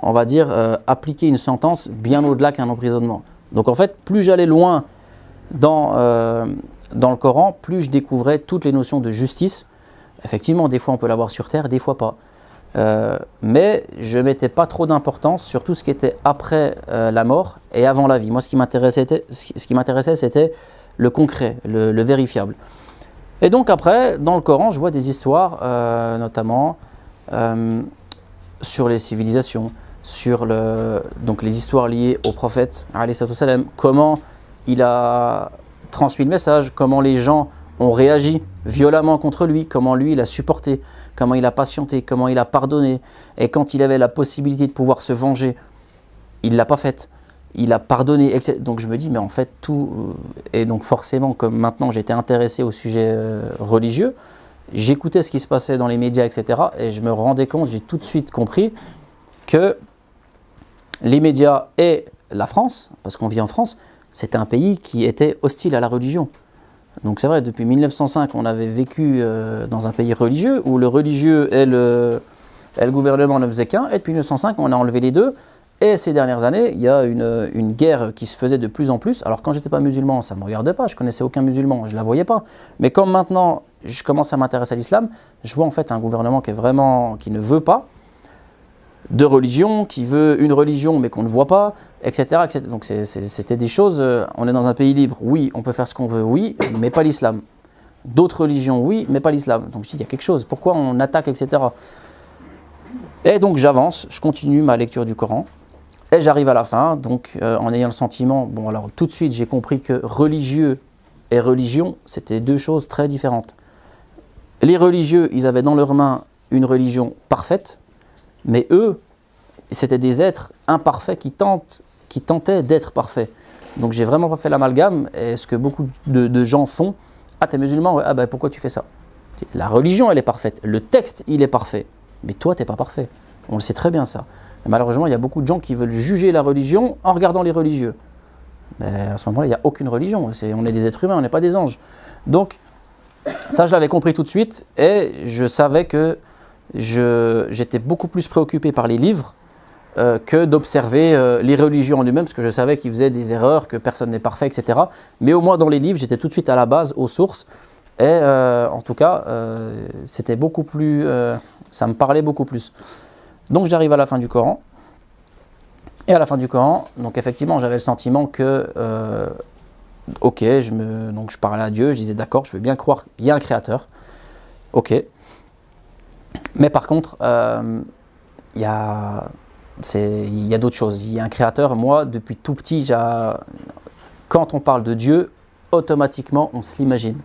S1: on va dire, appliquer une sentence bien au-delà qu'un emprisonnement. Donc en fait, plus j'allais loin dans le Coran, plus je découvrais toutes les notions de justice. Effectivement, des fois on peut l'avoir sur terre, des fois pas. Mais je ne mettais pas trop d'importance sur tout ce qui était après la mort et avant la vie. Moi, ce qui m'intéressait, c'était le concret, le vérifiable. Et donc après, dans le Coran, je vois des histoires, notamment sur les civilisations, sur donc les histoires liées au prophète, comment il a transmis le message, comment les gens ont réagi violemment contre lui, comment lui il a supporté, comment il a patienté, comment il a pardonné. Et quand il avait la possibilité de pouvoir se venger, il ne l'a pas fait. Il a pardonné, etc. Donc je me dis, mais en fait tout... Et donc forcément, comme maintenant j'étais intéressé au sujet religieux, j'écoutais ce qui se passait dans les médias, etc. Et je me rendais compte, j'ai tout de suite compris que les médias et la France, parce qu'on vit en France, c'était un pays qui était hostile à la religion. Donc c'est vrai, depuis 1905, on avait vécu dans un pays religieux, où le religieux et le gouvernement ne faisaient qu'un, et depuis 1905, on a enlevé les deux. Et ces dernières années, il y a une guerre qui se faisait de plus en plus. Alors quand j'étais pas musulman, ça ne me regardait pas, je connaissais aucun musulman, je ne la voyais pas. Mais comme maintenant, je commence à m'intéresser à l'islam, je vois en fait un gouvernement qui ne veut pas de religion, qui veut une religion mais qu'on ne voit pas, etc. etc. Donc c'était des choses, on est dans un pays libre, oui, on peut faire ce qu'on veut, oui, mais pas l'islam. D'autres religions, oui, mais pas l'islam. Donc je dis, il y a quelque chose, pourquoi on attaque, etc. Et donc j'avance, je continue ma lecture du Coran, et j'arrive à la fin, donc en ayant le sentiment, bon alors tout de suite j'ai compris que religieux et religion, c'était deux choses très différentes. Les religieux, ils avaient dans leurs mains une religion parfaite, mais eux, c'était des êtres imparfaits qui tentaient d'être parfaits. Donc j'ai vraiment pas fait l'amalgame, et ce que beaucoup de gens font, ah t'es musulman, ouais, ah ben pourquoi tu fais ça? La religion elle est parfaite, le texte il est parfait, mais toi t'es pas parfait. On le sait très bien ça. Et malheureusement il y a beaucoup de gens qui veulent juger la religion en regardant les religieux. Mais à ce moment-là il n'y a aucune religion, on est des êtres humains, on n'est pas des anges. Donc ça je l'avais compris tout de suite, et je savais que j'étais beaucoup plus préoccupé par les livres que d'observer les religions en eux-mêmes, parce que je savais qu'ils faisaient des erreurs, que personne n'est parfait, etc. Mais au moins dans les livres, j'étais tout de suite à la base, aux sources, et en tout cas, c'était beaucoup plus, ça me parlait beaucoup plus. Donc j'arrive à la fin du Coran, et à la fin du Coran, donc effectivement, j'avais le sentiment que, ok, donc je parlais à Dieu, je disais d'accord, je veux bien croire qu'il y a un créateur, ok. Mais par contre, il y a d'autres choses. Il y a un créateur. Moi, depuis tout petit, quand on parle de Dieu, automatiquement, on se l'imagine.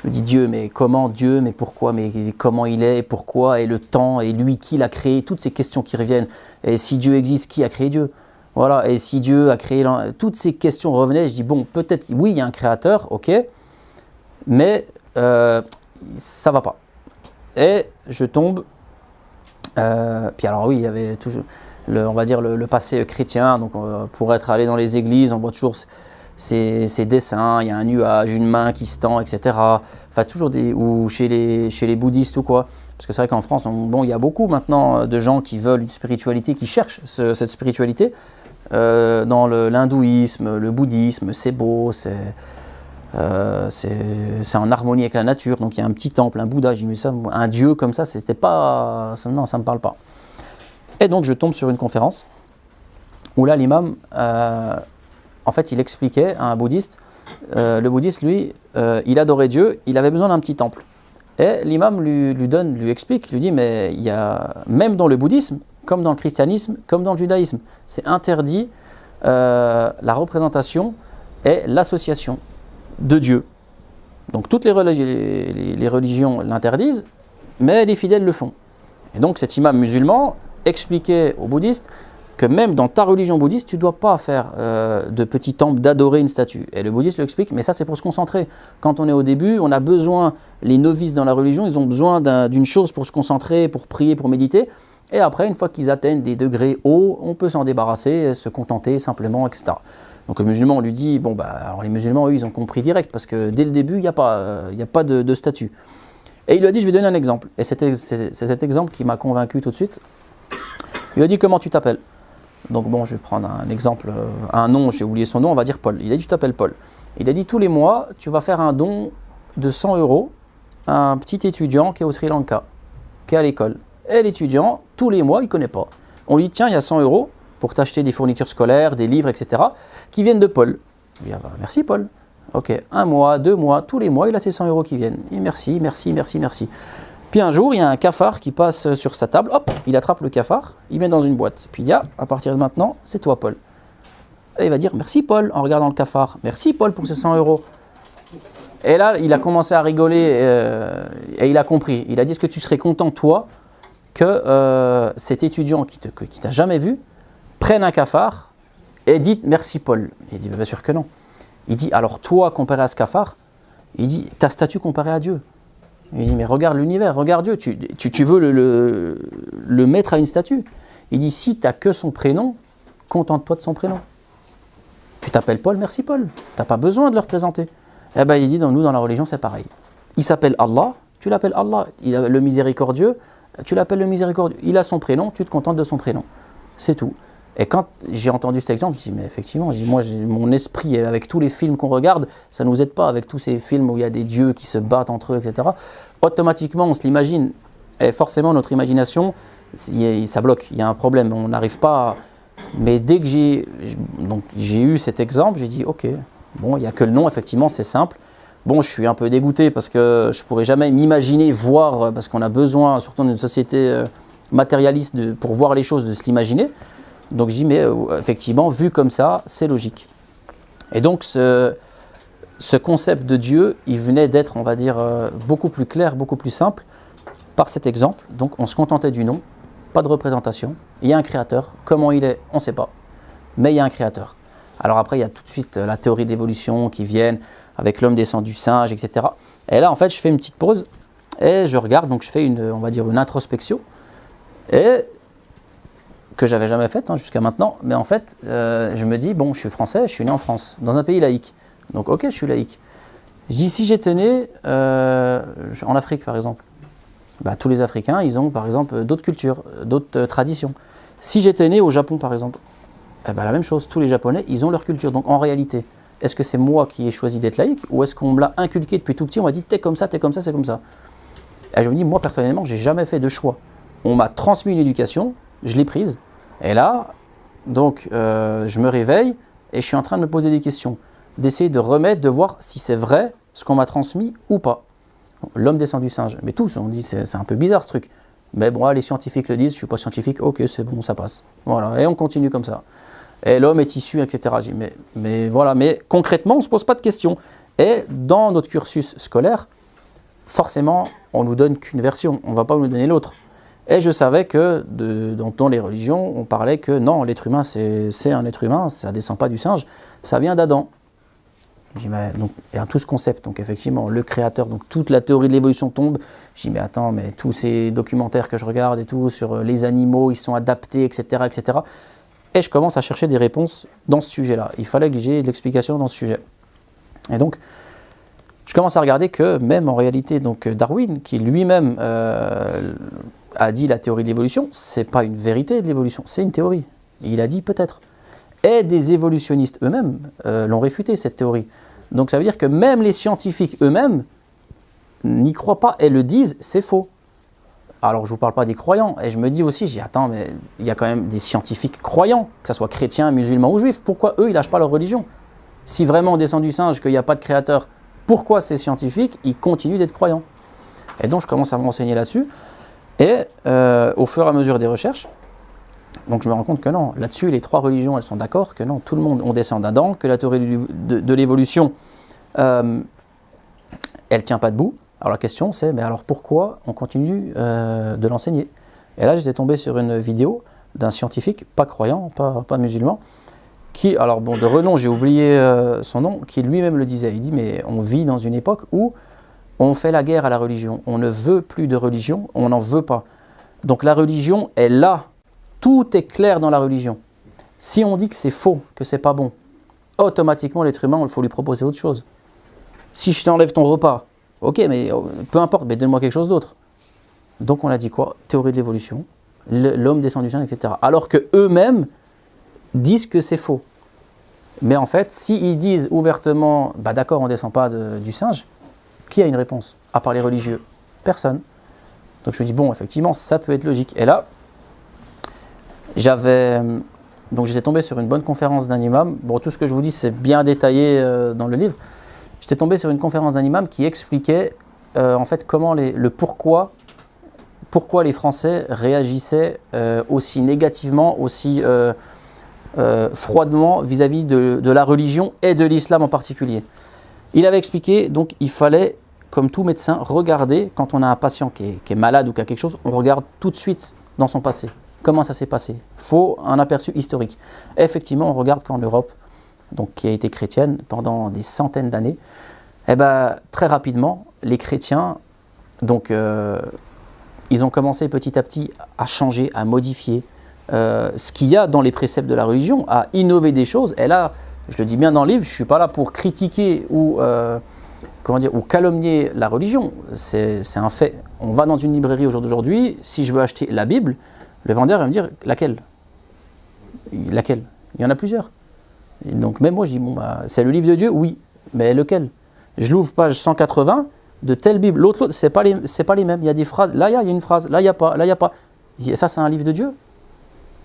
S1: Je me dis Dieu, mais comment Dieu, mais pourquoi, mais comment il est, et pourquoi, et le temps, et lui, qui l'a créé, toutes ces questions qui reviennent. Et si Dieu existe, qui a créé Dieu? Voilà, et si Dieu a créé... Toutes ces questions revenaient, je dis bon, peut-être, oui, il y a un créateur, ok, mais ça va pas. Et je tombe, puis alors oui, il y avait toujours, on va dire, le passé chrétien, donc pour être allé dans les églises, on voit toujours... Ces dessins, il y a un nuage, une main qui se tend, etc. Enfin, toujours ou chez les bouddhistes ou quoi. Parce que c'est vrai qu'en France, il y a beaucoup maintenant de gens qui veulent une spiritualité, qui cherchent cette spiritualité. Dans l'hindouisme, le bouddhisme, c'est beau, c'est en harmonie avec la nature. Donc il y a un petit temple, un Bouddha, j'ai mis ça, un dieu comme ça, c'était pas... Non, ça ne me parle pas. Et donc je tombe sur une conférence où là, l'imam... en fait, il expliquait à un bouddhiste, le bouddhiste, lui, il adorait Dieu, il avait besoin d'un petit temple. Et l'imam lui explique, lui dit, mais il y a, même dans le bouddhisme, comme dans le christianisme, comme dans le judaïsme, c'est interdit la représentation et l'association de Dieu. Donc toutes les religions l'interdisent, mais les fidèles le font. Et donc cet imam musulman expliquait aux bouddhistes que même dans ta religion bouddhiste, tu ne dois pas faire de petits temples, d'adorer une statue. Et le bouddhiste l'explique, mais ça c'est pour se concentrer. Quand on est au début, on a besoin, les novices dans la religion, ils ont besoin d'une chose pour se concentrer, pour prier, pour méditer. Et après, une fois qu'ils atteignent des degrés hauts, on peut s'en débarrasser, se contenter simplement, etc. Donc le musulman, on lui dit, bon, alors les musulmans, eux, ils ont compris direct, parce que dès le début, il n'y a pas de statue. Et il lui a dit, je vais donner un exemple. Et c'est cet exemple qui m'a convaincu tout de suite. Il lui a dit, comment tu t'appelles ? Donc bon, je vais prendre un exemple, un nom, j'ai oublié son nom, on va dire Paul. Il a dit, tu t'appelles Paul. Il a dit, tous les mois, tu vas faire un don de 100 € à un petit étudiant qui est au Sri Lanka, qui est à l'école. Et l'étudiant, tous les mois, il ne connaît pas. On lui dit, tiens, il y a 100 € pour t'acheter des fournitures scolaires, des livres, etc., qui viennent de Paul. Il dit, ah bah, merci Paul. Ok, 1 mois, 2 mois, tous les mois, il a ces 100 € qui viennent. Et merci, merci, merci, merci. Puis un jour, il y a un cafard qui passe sur sa table, hop, il attrape le cafard, il met dans une boîte. Puis il dit, ah, à partir de maintenant, c'est toi Paul. Et il va dire, merci Paul, en regardant le cafard. Merci Paul pour ces 100 €. Et là, il a commencé à rigoler et il a compris. Il a dit, est-ce que tu serais content, toi, que cet étudiant qui t'a jamais vu prenne un cafard et dit, merci Paul. Il dit, bien sûr que non. Il dit, alors toi, comparé à ce cafard, il dit, ta statue comparée à Dieu. Il dit, mais regarde l'univers, regarde Dieu, tu veux le mettre à une statue. Il dit, si tu n'as que son prénom, contente-toi de son prénom. Tu t'appelles Paul, merci Paul. Tu n'as pas besoin de le représenter. Eh bien, il dit, nous, dans la religion, c'est pareil. Il s'appelle Allah, tu l'appelles Allah. Il a le miséricordieux, tu l'appelles le miséricordieux. Il a son prénom, tu te contentes de son prénom. C'est tout. Et quand j'ai entendu cet exemple, je me dis, mais effectivement, mon esprit, avec tous les films qu'on regarde, ça ne nous aide pas avec tous ces films où il y a des dieux qui se battent entre eux, etc. Automatiquement, on se l'imagine. Et forcément, notre imagination, ça bloque. Il y a un problème, on n'arrive pas à... Mais dès que j'ai eu cet exemple, j'ai dit, ok, bon, il n'y a que le nom, effectivement, c'est simple. Bon, je suis un peu dégoûté parce que je ne pourrais jamais m'imaginer, voir, parce qu'on a besoin, surtout dans une société matérialiste, pour voir les choses, de se l'imaginer. Donc je dis, mais effectivement, vu comme ça, c'est logique. Et donc ce concept de Dieu, il venait d'être, on va dire, beaucoup plus clair, beaucoup plus simple, par cet exemple. Donc on se contentait du nom, pas de représentation. Il y a un créateur, comment il est, on ne sait pas, mais il y a un créateur. Alors après, il y a tout de suite la théorie de l'évolution qui vient avec l'homme descendu du singe, etc. Et là, en fait, je fais une petite pause et je regarde, donc je fais on va dire une introspection, et que j'avais jamais faite jusqu'à maintenant, mais en fait, je me dis, bon, je suis français, je suis né en France, dans un pays laïque, donc ok, je suis laïque. Je dis, si j'étais né en Afrique, par exemple, tous les Africains, ils ont, par exemple, d'autres cultures, d'autres traditions. Si j'étais né au Japon, par exemple, la même chose, tous les Japonais, ils ont leur culture. Donc en réalité, est-ce que c'est moi qui ai choisi d'être laïque, ou est-ce qu'on me l'a inculqué depuis tout petit, on m'a dit, t'es comme ça, c'est comme ça. Et je me dis, moi, personnellement, j'ai jamais fait de choix. On m'a transmis une éducation, je l'ai prise, et là, donc, je me réveille et je suis en train de me poser des questions, d'essayer de remettre, de voir si c'est vrai ce qu'on m'a transmis ou pas. L'homme descend du singe, mais tous, on dit c'est un peu bizarre ce truc. Mais bon, les scientifiques le disent, je ne suis pas scientifique, ok, c'est bon, ça passe. Voilà, et on continue comme ça. Et l'homme est issu, etc. Je dis, mais voilà, mais concrètement, on ne se pose pas de questions. Et dans notre cursus scolaire, forcément, on nous donne qu'une version, on ne va pas nous donner l'autre. Et je savais que dans les religions, on parlait que non, l'être humain, c'est un être humain, ça ne descend pas du singe, ça vient d'Adam. Donc, il y a tout ce concept, donc effectivement, le créateur, donc toute la théorie de l'évolution tombe. J'ai dit, mais attends, mais tous ces documentaires que je regarde et tout, sur les animaux, ils sont adaptés, etc., etc. Et je commence à chercher des réponses dans ce sujet-là. Il fallait que j'ai de l'explication dans ce sujet. Et donc, je commence à regarder que même en réalité, donc Darwin, qui lui-même a dit la théorie de l'évolution, c'est pas une vérité de l'évolution, c'est une théorie. Il a dit peut-être. Et des évolutionnistes eux-mêmes l'ont réfuté, cette théorie. Donc ça veut dire que même les scientifiques eux-mêmes n'y croient pas et le disent, c'est faux. Alors je ne vous parle pas des croyants, et je me dis aussi, attends, mais il y a quand même des scientifiques croyants, que ce soit chrétiens, musulmans ou juifs, pourquoi eux, ils lâchent pas leur religion? Si vraiment on descend du singe, qu'il n'y a pas de créateur, pourquoi ces scientifiques, ils continuent d'être croyants? Et donc je commence à me renseigner là-dessus, et au fur et à mesure des recherches, donc je me rends compte que non, là-dessus les trois religions elles sont d'accord, que non, tout le monde on descend d'Adam, que la théorie de l'évolution elle ne tient pas debout. Alors la question c'est, mais alors pourquoi on continue de l'enseigner? Et là j'étais tombé sur une vidéo d'un scientifique, pas croyant, pas musulman, qui, alors bon de renom j'ai oublié son nom, qui lui-même le disait, il dit mais on vit dans une époque où on fait la guerre à la religion, on ne veut plus de religion, on n'en veut pas. Donc la religion est là, tout est clair dans la religion. Si on dit que c'est faux, que c'est pas bon, automatiquement l'être humain, il faut lui proposer autre chose. Si je t'enlève ton repas, ok, mais peu importe, mais donne-moi quelque chose d'autre. Donc on a dit quoi? Théorie de l'évolution, l'homme descend du singe, etc. Alors que eux-mêmes disent que c'est faux. Mais en fait, s'ils disent ouvertement, bah d'accord, on ne descend pas du singe, qui a une réponse? À part les religieux? Personne. Donc je me dis, bon, effectivement, ça peut être logique. Et là, j'étais tombé sur une bonne conférence d'un imam. Bon, tout ce que je vous dis, c'est bien détaillé dans le livre. J'étais tombé sur une conférence d'un imam qui expliquait en fait comment pourquoi les Français réagissaient aussi négativement, aussi froidement vis-à-vis de la religion et de l'islam en particulier. Il avait expliqué, donc il fallait, comme tout médecin, regarder quand on a un patient qui est malade ou qui a quelque chose, on regarde tout de suite dans son passé. Comment ça s'est passé? Il faut un aperçu historique. Et effectivement, on regarde qu'en Europe, donc qui a été chrétienne pendant des centaines d'années, eh ben, très rapidement, les chrétiens, donc, ils ont commencé petit à petit à changer, à modifier ce qu'il y a dans les préceptes de la religion, à innover des choses. Et là, je le dis bien dans le livre, je ne suis pas là pour critiquer ou calomnier la religion. C'est un fait. On va dans une librairie aujourd'hui, si je veux acheter la Bible, le vendeur va me dire laquelle? Laquelle? Il y en a plusieurs. Et donc même moi je dis, bon, bah, c'est le livre de Dieu? Oui, mais lequel? Je l'ouvre page 180 de telle Bible, l'autre, c'est pas les mêmes. Il y a des phrases, là il y a une phrase, là il n'y a pas, là il n'y a pas. Ça c'est un livre de Dieu?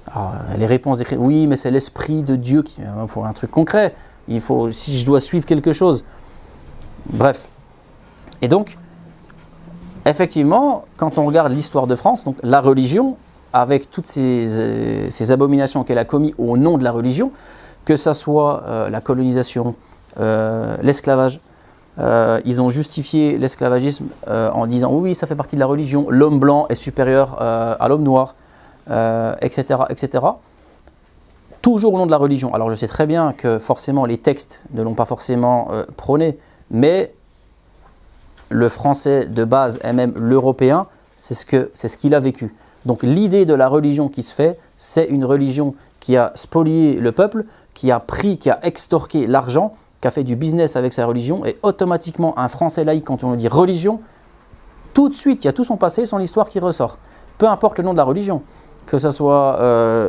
S1: Alors, les réponses écrites, oui, mais c'est l'esprit de Dieu qui. Il faut un truc concret. Il faut, si je dois suivre quelque chose. Bref. Et donc, effectivement, quand on regarde l'histoire de France, donc la religion, avec toutes ces abominations qu'elle a commises au nom de la religion, que ce soit la colonisation, l'esclavage, ils ont justifié l'esclavagisme en disant oui, ça fait partie de la religion, l'homme blanc est supérieur à l'homme noir. Etc., etc. Toujours au nom de la religion. Alors je sais très bien que forcément les textes ne l'ont pas forcément prôné, mais le français de base et même l'européen, c'est ce qu'il a vécu. Donc l'idée de la religion qui se fait, c'est une religion qui a spolié le peuple, qui a extorqué l'argent, qui a fait du business avec sa religion, et automatiquement un français laïc, quand on dit religion, tout de suite il y a tout son passé, son histoire qui ressort. Peu importe le nom de la religion. Que ce soit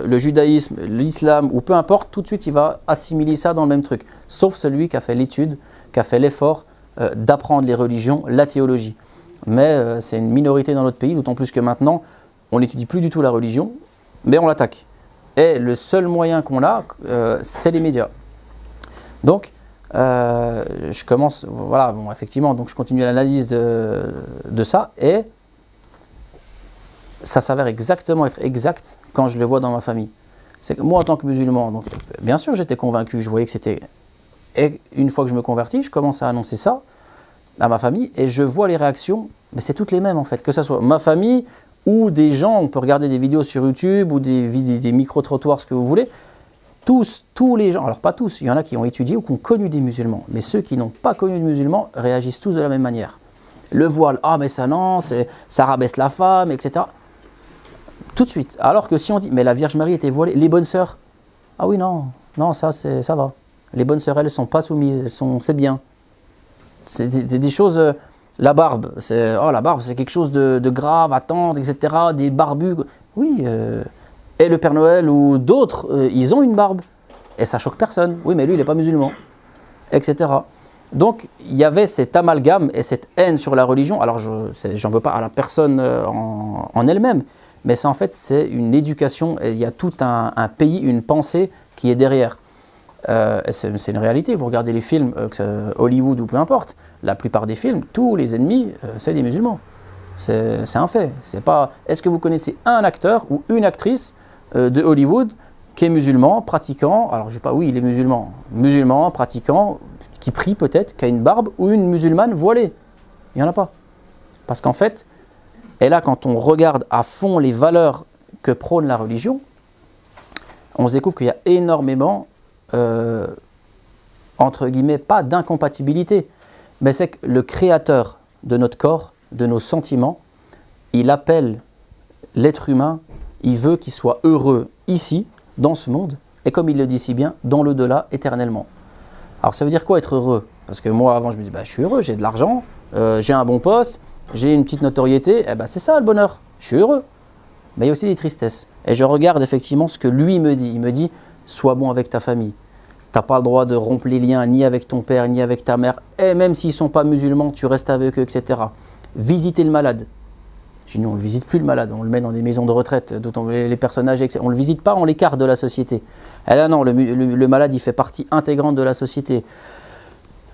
S1: le judaïsme, l'islam ou peu importe, tout de suite il va assimiler ça dans le même truc. Sauf celui qui a fait l'étude, qui a fait l'effort d'apprendre les religions, la théologie. Mais c'est une minorité dans notre pays, d'autant plus que maintenant, on n'étudie plus du tout la religion, mais on l'attaque. Et le seul moyen qu'on a, c'est les médias. Donc, je commence, voilà, bon, effectivement, donc je continue l'analyse de ça, et ça s'avère exactement être exact quand je le vois dans ma famille. C'est que moi, en tant que musulman, donc, bien sûr, j'étais convaincu, je voyais que c'était... Et une fois que je me convertis, je commence à annoncer ça. à ma famille et je vois les réactions, mais c'est toutes les mêmes en fait, que ce soit ma famille ou des gens, on peut regarder des vidéos sur YouTube ou des micro-trottoirs, ce que vous voulez. Tous les gens, alors pas tous, il y en a qui ont étudié ou qui ont connu des musulmans, mais ceux qui n'ont pas connu de musulmans réagissent tous de la même manière. Le voile, ah mais ça non, ça rabaisse la femme, etc. Tout de suite. Alors que si on dit, mais la Vierge Marie était voilée, les bonnes sœurs, ah oui non, non ça va. Les bonnes sœurs elles ne sont pas soumises, c'est bien. C'est des choses, la barbe, c'est quelque chose de grave, à tendre, etc. Des barbus, oui. Et le Père Noël ou d'autres, ils ont une barbe. Et ça choque personne. Oui, mais lui, il n'est pas musulman. Etc. Donc, il y avait cet amalgame et cette haine sur la religion. Alors, j'en veux pas à la personne en elle-même. Mais ça, en fait, c'est une éducation. Et il y a tout un pays, une pensée qui est derrière. C'est une réalité. Vous regardez les films, Hollywood ou peu importe. La plupart des films, tous les ennemis, c'est des musulmans. C'est un fait. Est-ce que vous connaissez un acteur ou une actrice de Hollywood qui est musulman, pratiquant, alors je sais pas, oui il est musulman, pratiquant, qui prie peut-être, qui a une barbe, ou une musulmane voilée? Il n'y en a pas. Parce qu'en fait, et là quand on regarde à fond les valeurs que prône la religion, on se découvre qu'il y a énormément, entre guillemets, pas d'incompatibilité, mais c'est que le créateur de notre corps, de nos sentiments, il appelle l'être humain, il veut qu'il soit heureux ici, dans ce monde, et comme il le dit si bien, dans l'au-delà, éternellement. Alors ça veut dire quoi être heureux? Parce que moi avant je me dis, je suis heureux, j'ai de l'argent, j'ai un bon poste, j'ai une petite notoriété, c'est ça le bonheur, je suis heureux. Mais il y a aussi des tristesses. Et je regarde effectivement ce que lui me dit. Il me dit, sois bon avec ta famille. Tu n'as pas le droit de rompre les liens ni avec ton père, ni avec ta mère, et même s'ils ne sont pas musulmans, tu restes avec eux, etc. Visiter le malade. Je dis non, on ne le visite plus le malade, on le met dans des maisons de retraite, d'autant les personnes âgées, on ne le visite pas, on l'écarte de la société. Et là non, le malade il fait partie intégrante de la société.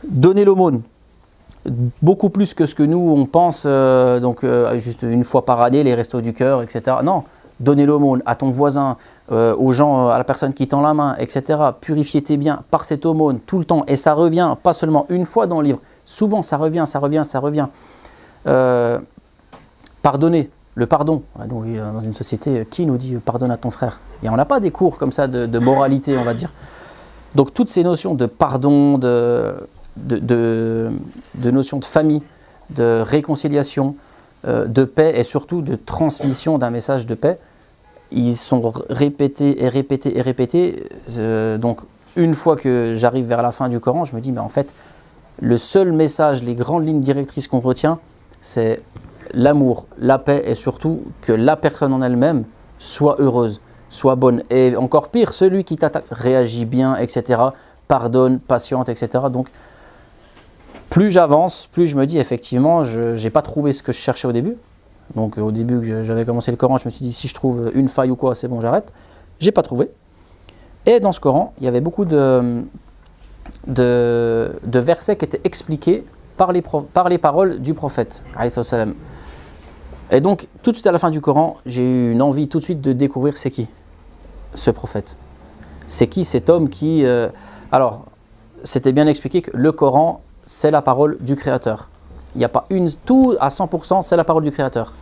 S1: Donner l'aumône, beaucoup plus que ce que nous on pense, juste une fois par année, les restos du cœur, etc. Non, donner l'aumône à ton voisin, aux gens, à la personne qui tend la main, etc. Purifier tes biens par cette aumône tout le temps, et ça revient, pas seulement une fois dans le livre, souvent ça revient. Pardonner, le pardon. Dans une société, qui nous dit pardonne à ton frère? Et on n'a pas des cours comme ça de moralité, on va dire. Donc toutes ces notions de pardon, de notions de famille, de réconciliation, de paix et surtout de transmission d'un message de paix, ils sont répétés et répétés et répétés. Donc une fois que j'arrive vers la fin du Coran, je me dis mais en fait le seul message, les grandes lignes directrices qu'on retient, c'est l'amour, la paix et surtout que la personne en elle-même soit heureuse, soit bonne. Et encore pire, celui qui t'attaque réagit bien, etc. Pardonne, patiente, etc. Donc, plus j'avance, plus je me dis effectivement, je n'ai pas trouvé ce que je cherchais au début. Donc au début que j'avais commencé le Coran, je me suis dit si je trouve une faille ou quoi, c'est bon, j'arrête. J'ai pas trouvé. Et dans ce Coran, il y avait beaucoup de versets qui étaient expliqués par les paroles du prophète, alayhi salam. Et donc, tout de suite à la fin du Coran, j'ai eu une envie tout de suite de découvrir c'est qui ce prophète. C'est qui cet homme qui... Alors, c'était bien expliqué que le Coran, c'est la parole du Créateur. Il n'y a pas tout à 100%, c'est la parole du Créateur.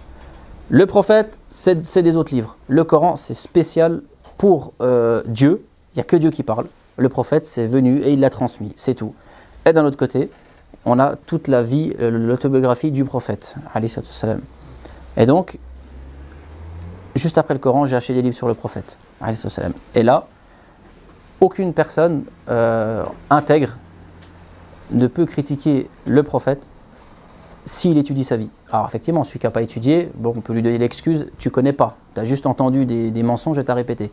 S1: Le prophète, c'est des autres livres. Le Coran, c'est spécial pour Dieu. Il n'y a que Dieu qui parle. Le prophète, c'est venu et il l'a transmis, c'est tout. Et d'un autre côté, on a toute la vie, l'autobiographie du prophète, alayhi salam. Et donc, juste après le Coran, j'ai acheté des livres sur le prophète, alayhi salam. Et là, aucune personne intègre ne peut critiquer le prophète s'il étudie sa vie. Alors effectivement, celui qui n'a pas étudié, bon, on peut lui donner l'excuse, tu ne connais pas, tu as juste entendu des mensonges et tu as répété.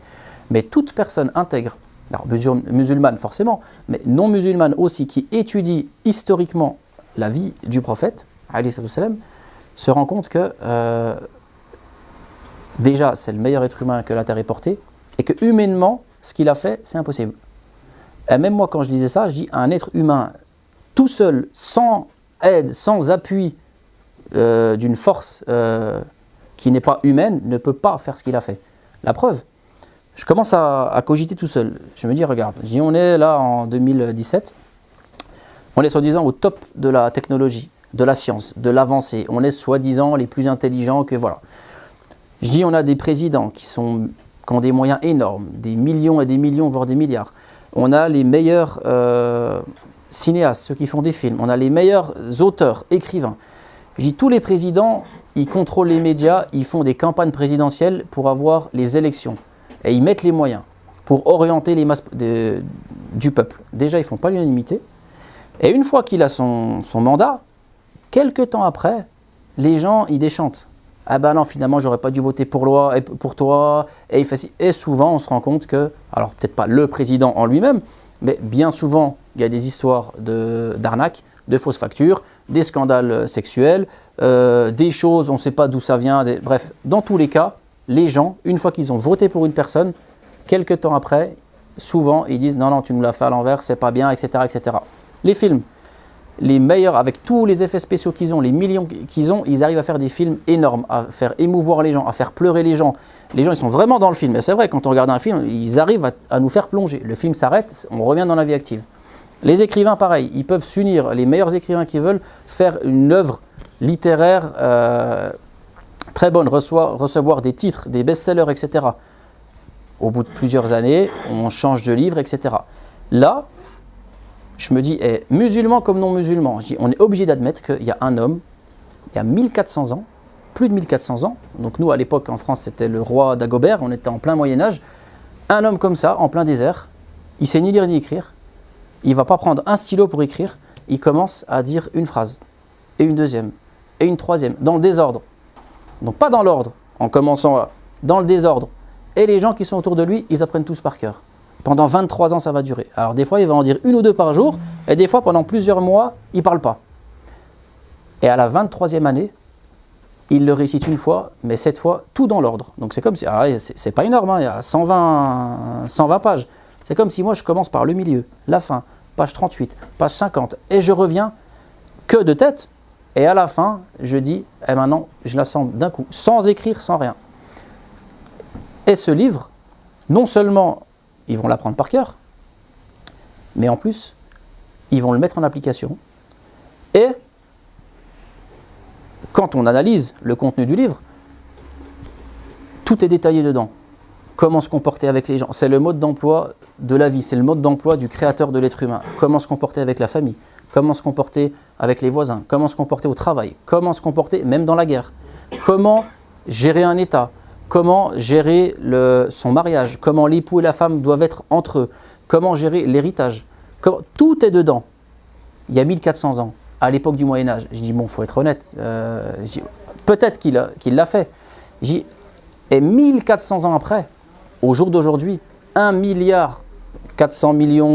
S1: Mais toute personne intègre, alors musulmane forcément, mais non musulmane aussi, qui étudie historiquement la vie du prophète, alayhi salam, se rend compte que déjà c'est le meilleur être humain que la terre ait porté, et que humainement, ce qu'il a fait, c'est impossible. Et même moi quand je disais ça, je dis un être humain tout seul, sans aide, sans appui d'une force qui n'est pas humaine, ne peut pas faire ce qu'il a fait. La preuve, je commence à cogiter tout seul. Je me dis, regarde, on est là en 2017, on est soi-disant au top de la technologie. de la science, de l'avancée. On est soi-disant les plus intelligents que voilà. Je dis on a des présidents qui ont des moyens énormes, des millions et des millions, voire des milliards. On a les meilleurs cinéastes, ceux qui font des films. On a les meilleurs auteurs, écrivains. Je dis tous les présidents, ils contrôlent les médias, ils font des campagnes présidentielles pour avoir les élections. Et ils mettent les moyens pour orienter les masses du peuple. Déjà, ils ne font pas l'unanimité. Et une fois qu'il a son mandat, quelques temps après, les gens, ils déchantent. Ah ben non, finalement, j'aurais pas dû voter pour toi. Et souvent, on se rend compte que, alors peut-être pas le président en lui-même, mais bien souvent, il y a des histoires d'arnaques, de fausses factures, des scandales sexuels, des choses, on ne sait pas d'où ça vient. Bref, dans tous les cas, les gens, une fois qu'ils ont voté pour une personne, quelques temps après, souvent, ils disent « Non, non, tu nous l'as fait à l'envers, c'est pas bien, etc. etc. » Les films, les meilleurs, avec tous les effets spéciaux qu'ils ont, les millions qu'ils ont, ils arrivent à faire des films énormes, à faire émouvoir les gens, à faire pleurer les gens. Les gens, ils sont vraiment dans le film. Et c'est vrai, quand on regarde un film, ils arrivent à nous faire plonger. Le film s'arrête, on revient dans la vie active. Les écrivains, pareil, ils peuvent s'unir, les meilleurs écrivains qui veulent, faire une œuvre littéraire très bonne, recevoir des titres, des best-sellers, etc. Au bout de plusieurs années, on change de livre, etc. Là, je me dis, musulmans comme non musulmans, on est obligé d'admettre qu'il y a un homme, il y a 1400 ans, plus de 1400 ans, donc nous à l'époque en France c'était le roi Dagobert, on était en plein Moyen-Âge, un homme comme ça, en plein désert, il ne sait ni lire ni écrire, il ne va pas prendre un stylo pour écrire, il commence à dire une phrase, et une deuxième, et une troisième, dans le désordre. Donc pas dans l'ordre, en commençant dans le désordre. Et les gens qui sont autour de lui, ils apprennent tous par cœur. Pendant 23 ans, ça va durer. Alors des fois, il va en dire une ou deux par jour, et des fois, pendant plusieurs mois, il ne parle pas. Et à la 23e année, il le récite une fois, mais cette fois, tout dans l'ordre. Donc c'est comme si, c'est pas énorme, hein, il y a 120 pages. C'est comme si moi, je commence par le milieu, la fin, page 38, page 50, et je reviens que de tête. Et à la fin, je dis, maintenant, je l'assemble d'un coup, sans écrire, sans rien. Et ce livre, non seulement ils vont l'apprendre par cœur, mais en plus, ils vont le mettre en application. Et quand on analyse le contenu du livre, tout est détaillé dedans. Comment se comporter avec les gens. C'est le mode d'emploi de la vie, c'est le mode d'emploi du créateur de l'être humain. Comment se comporter avec la famille, comment se comporter avec les voisins, comment se comporter au travail, comment se comporter même dans la guerre, comment gérer un État, comment gérer son mariage, comment l'époux et la femme doivent être entre eux, comment gérer l'héritage. Tout est dedans. Il y a 1400 ans, à l'époque du Moyen-Âge. Je dis, bon, il faut être honnête, peut-être qu'il l'a fait. Et 1400 ans après, au jour d'aujourd'hui, 1,4 milliard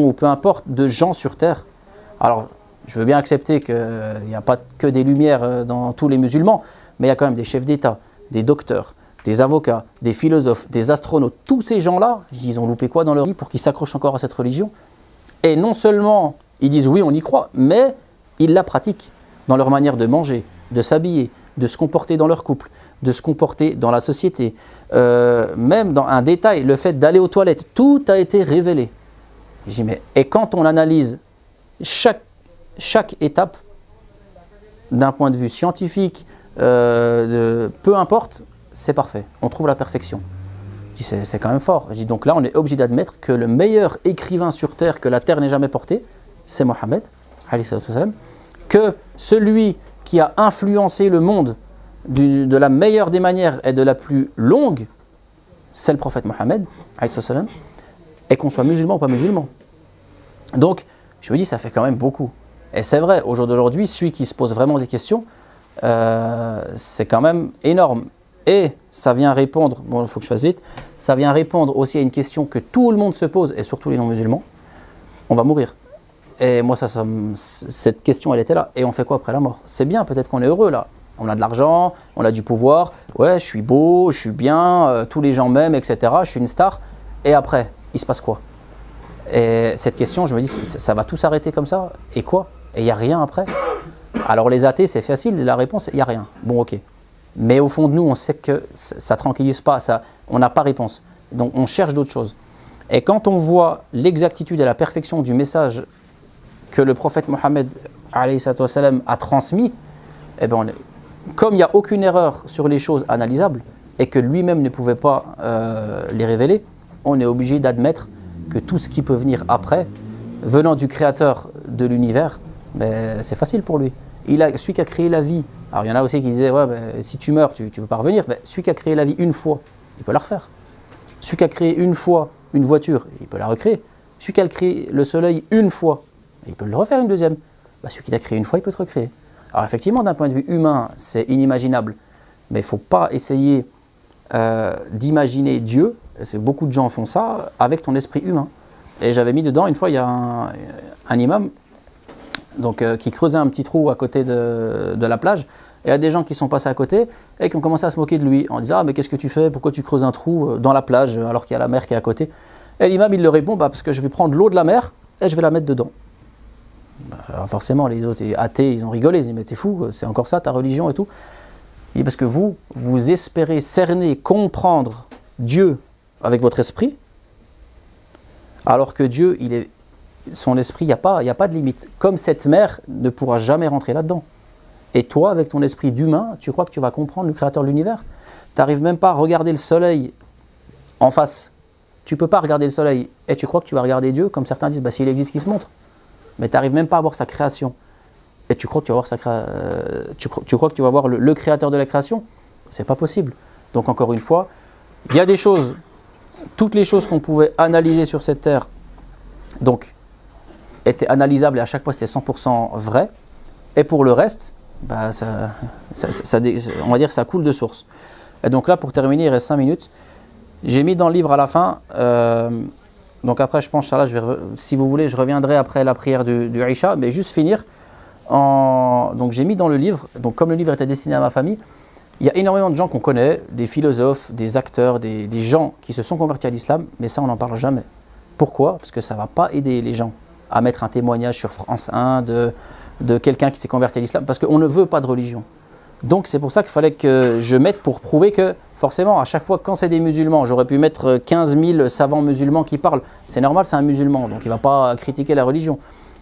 S1: ou peu importe de gens sur Terre. Alors, je veux bien accepter qu'il n'y a pas que des lumières dans tous les musulmans, mais il y a quand même des chefs d'État, des docteurs, des avocats, des philosophes, des astronautes, tous ces gens-là, ils ont loupé quoi dans leur vie pour qu'ils s'accrochent encore à cette religion? Et non seulement ils disent oui, on y croit, mais ils la pratiquent dans leur manière de manger, de s'habiller, de se comporter dans leur couple, de se comporter dans la société. Même dans un détail, le fait d'aller aux toilettes, tout a été révélé. Et quand on analyse chaque étape, d'un point de vue scientifique, peu importe, c'est parfait, on trouve la perfection. C'est quand même fort. Donc là, on est obligé d'admettre que le meilleur écrivain sur Terre que la Terre n'ait jamais porté, c'est Mohammed, que celui qui a influencé le monde de la meilleure des manières et de la plus longue, c'est le prophète Mohammed, et qu'on soit musulman ou pas musulman. Donc, je me dis, ça fait quand même beaucoup. Et c'est vrai, au jour d'aujourd'hui, celui qui se pose vraiment des questions, c'est quand même énorme. Et ça vient répondre, bon, il faut que je fasse vite, ça vient répondre aussi à une question que tout le monde se pose, et surtout les non-musulmans, on va mourir. Et moi, cette question, elle était là. Et on fait quoi après la mort? C'est bien, peut-être qu'on est heureux là. On a de l'argent, on a du pouvoir, ouais, je suis beau, je suis bien, tous les gens m'aiment, etc. Je suis une star. Et après, il se passe quoi? Et cette question, je me dis, ça va tout s'arrêter comme ça? Et quoi? Et il n'y a rien après? Alors les athées, c'est facile, la réponse, il n'y a rien. Bon, ok. Mais au fond de nous, on sait que ça ne tranquillise pas, on n'a pas réponse. Donc on cherche d'autres choses. Et quand on voit l'exactitude et la perfection du message que le prophète Mohammed a transmis, eh ben comme il n'y a aucune erreur sur les choses analysables et que lui-même ne pouvait pas les révéler, on est obligé d'admettre que tout ce qui peut venir après, venant du créateur de l'univers, ben, c'est facile pour lui. Celui qui a créé la vie, alors il y en a aussi qui disaient ouais, ben, si tu meurs, tu ne peux pas revenir. Ben, celui qui a créé la vie une fois, il peut la refaire. Celui qui a créé une fois une voiture, il peut la recréer. Celui qui a créé le soleil une fois, il peut le refaire une deuxième. Ben, celui qui t'a créé une fois, il peut te recréer. Alors effectivement, d'un point de vue humain, c'est inimaginable. Mais il ne faut pas essayer d'imaginer Dieu, beaucoup de gens font ça, avec ton esprit humain. Et j'avais mis dedans, une fois, il y a un imam donc, qui creusait un petit trou à côté de la plage. Et il y a des gens qui sont passés à côté et qui ont commencé à se moquer de lui en disant « Ah, mais qu'est-ce que tu fais? Pourquoi tu creuses un trou dans la plage alors qu'il y a la mer qui est à côté ?» Et l'imam, il leur répond bah, « Parce que je vais prendre l'eau de la mer et je vais la mettre dedans. » Alors forcément, les autres athées, ils ont rigolé, ils disent « Mais t'es fou, c'est encore ça ta religion et tout ?» Il dit « Parce que vous espérez cerner, comprendre Dieu avec votre esprit, alors que Dieu, son esprit, il n'y a pas de limite. Comme cette mer ne pourra jamais rentrer là-dedans. Et toi, avec ton esprit d'humain, tu crois que tu vas comprendre le créateur de l'univers? Tu n'arrives même pas à regarder le soleil en face. Tu ne peux pas regarder le soleil et tu crois que tu vas regarder Dieu, comme certains disent, bah, s'il existe, qu'il se montre. Mais tu n'arrives même pas à voir sa création. Et tu crois que tu vas voir, tu crois que tu vas voir le créateur de la création? C'est pas possible. Donc encore une fois, il y a des choses, toutes les choses qu'on pouvait analyser sur cette terre, donc, étaient analysables et à chaque fois c'était 100% vrai. Et pour le reste, bah, on va dire que ça coule de source. Et donc là, pour terminer, il reste 5 minutes. J'ai mis dans le livre à la fin, donc après je pense, ça là, si vous voulez, je reviendrai après la prière du Isha, mais juste finir. Donc j'ai mis dans le livre, donc comme le livre était destiné à ma famille, il y a énormément de gens qu'on connaît, des philosophes, des acteurs, des gens qui se sont convertis à l'islam, mais ça on n'en parle jamais. Pourquoi? Parce que ça ne va pas aider les gens à mettre un témoignage sur France 1 de quelqu'un qui s'est converti à l'islam, parce qu'on ne veut pas de religion. Donc c'est pour ça qu'il fallait que je mette pour prouver que forcément à chaque fois quand c'est des musulmans, j'aurais pu mettre 15 000 savants musulmans qui parlent, c'est normal, c'est un musulman, donc il ne va pas critiquer la religion.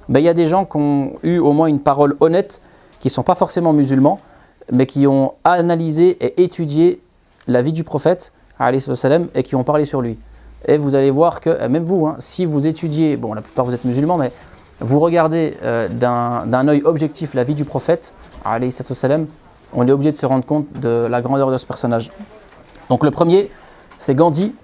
S1: Mais il y a des gens qui ont eu au moins une parole honnête, qui ne sont pas forcément musulmans, mais qui ont analysé et étudié la vie du prophète, alayhi salam, et qui ont parlé sur lui. Et vous allez voir que, même vous, hein, si vous étudiez, bon la plupart vous êtes musulmans, mais vous regardez d'un œil objectif la vie du prophète, alayhi salam, on est obligé de se rendre compte de la grandeur de ce personnage. Donc le premier, c'est Gandhi.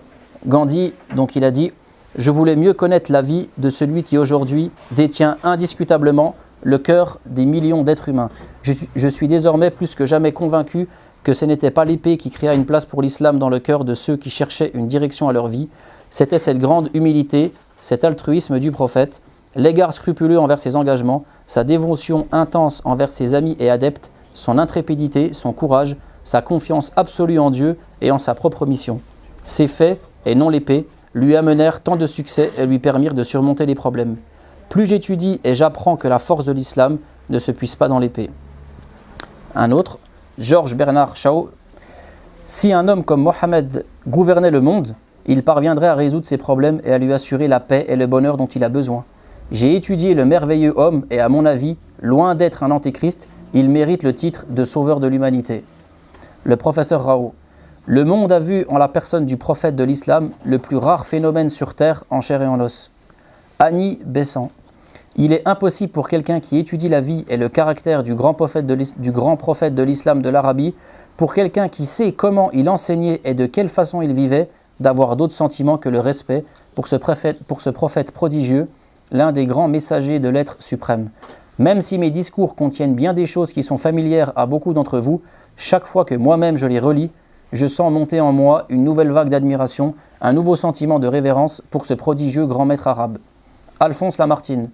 S1: Gandhi, donc il a dit « Je voulais mieux connaître la vie de celui qui aujourd'hui détient indiscutablement le cœur des millions d'êtres humains. Je suis désormais plus que jamais convaincu que ce n'était pas l'épée qui créa une place pour l'islam dans le cœur de ceux qui cherchaient une direction à leur vie. C'était cette grande humilité, cet altruisme du prophète, l'égard scrupuleux envers ses engagements, sa dévotion intense envers ses amis et adeptes, son intrépidité, son courage, sa confiance absolue en Dieu et en sa propre mission. Ces faits, et non l'épée, lui amenèrent tant de succès et lui permirent de surmonter les problèmes. Plus j'étudie et j'apprends que la force de l'islam ne se puise pas dans l'épée. » Un autre, Georges Bernard Shaw, « Si un homme comme Mohammed gouvernait le monde, il parviendrait à résoudre ses problèmes et à lui assurer la paix et le bonheur dont il a besoin. J'ai étudié le merveilleux homme et à mon avis, loin d'être un antéchrist, il mérite le titre de sauveur de l'humanité. » Le professeur Rao, « Le monde a vu en la personne du prophète de l'islam le plus rare phénomène sur terre en chair et en os. » Annie Besant, « Il est impossible pour quelqu'un qui étudie la vie et le caractère du grand prophète de l'islam de l'Arabie, pour quelqu'un qui sait comment il enseignait et de quelle façon il vivait, d'avoir d'autres sentiments que le respect pour ce prophète prodigieux, l'un des grands messagers de l'être suprême. Même si mes discours contiennent bien des choses qui sont familières à beaucoup d'entre vous, chaque fois que moi-même je les relis, je sens monter en moi une nouvelle vague d'admiration, un nouveau sentiment de révérence pour ce prodigieux grand maître arabe. » Alphonse Lamartine,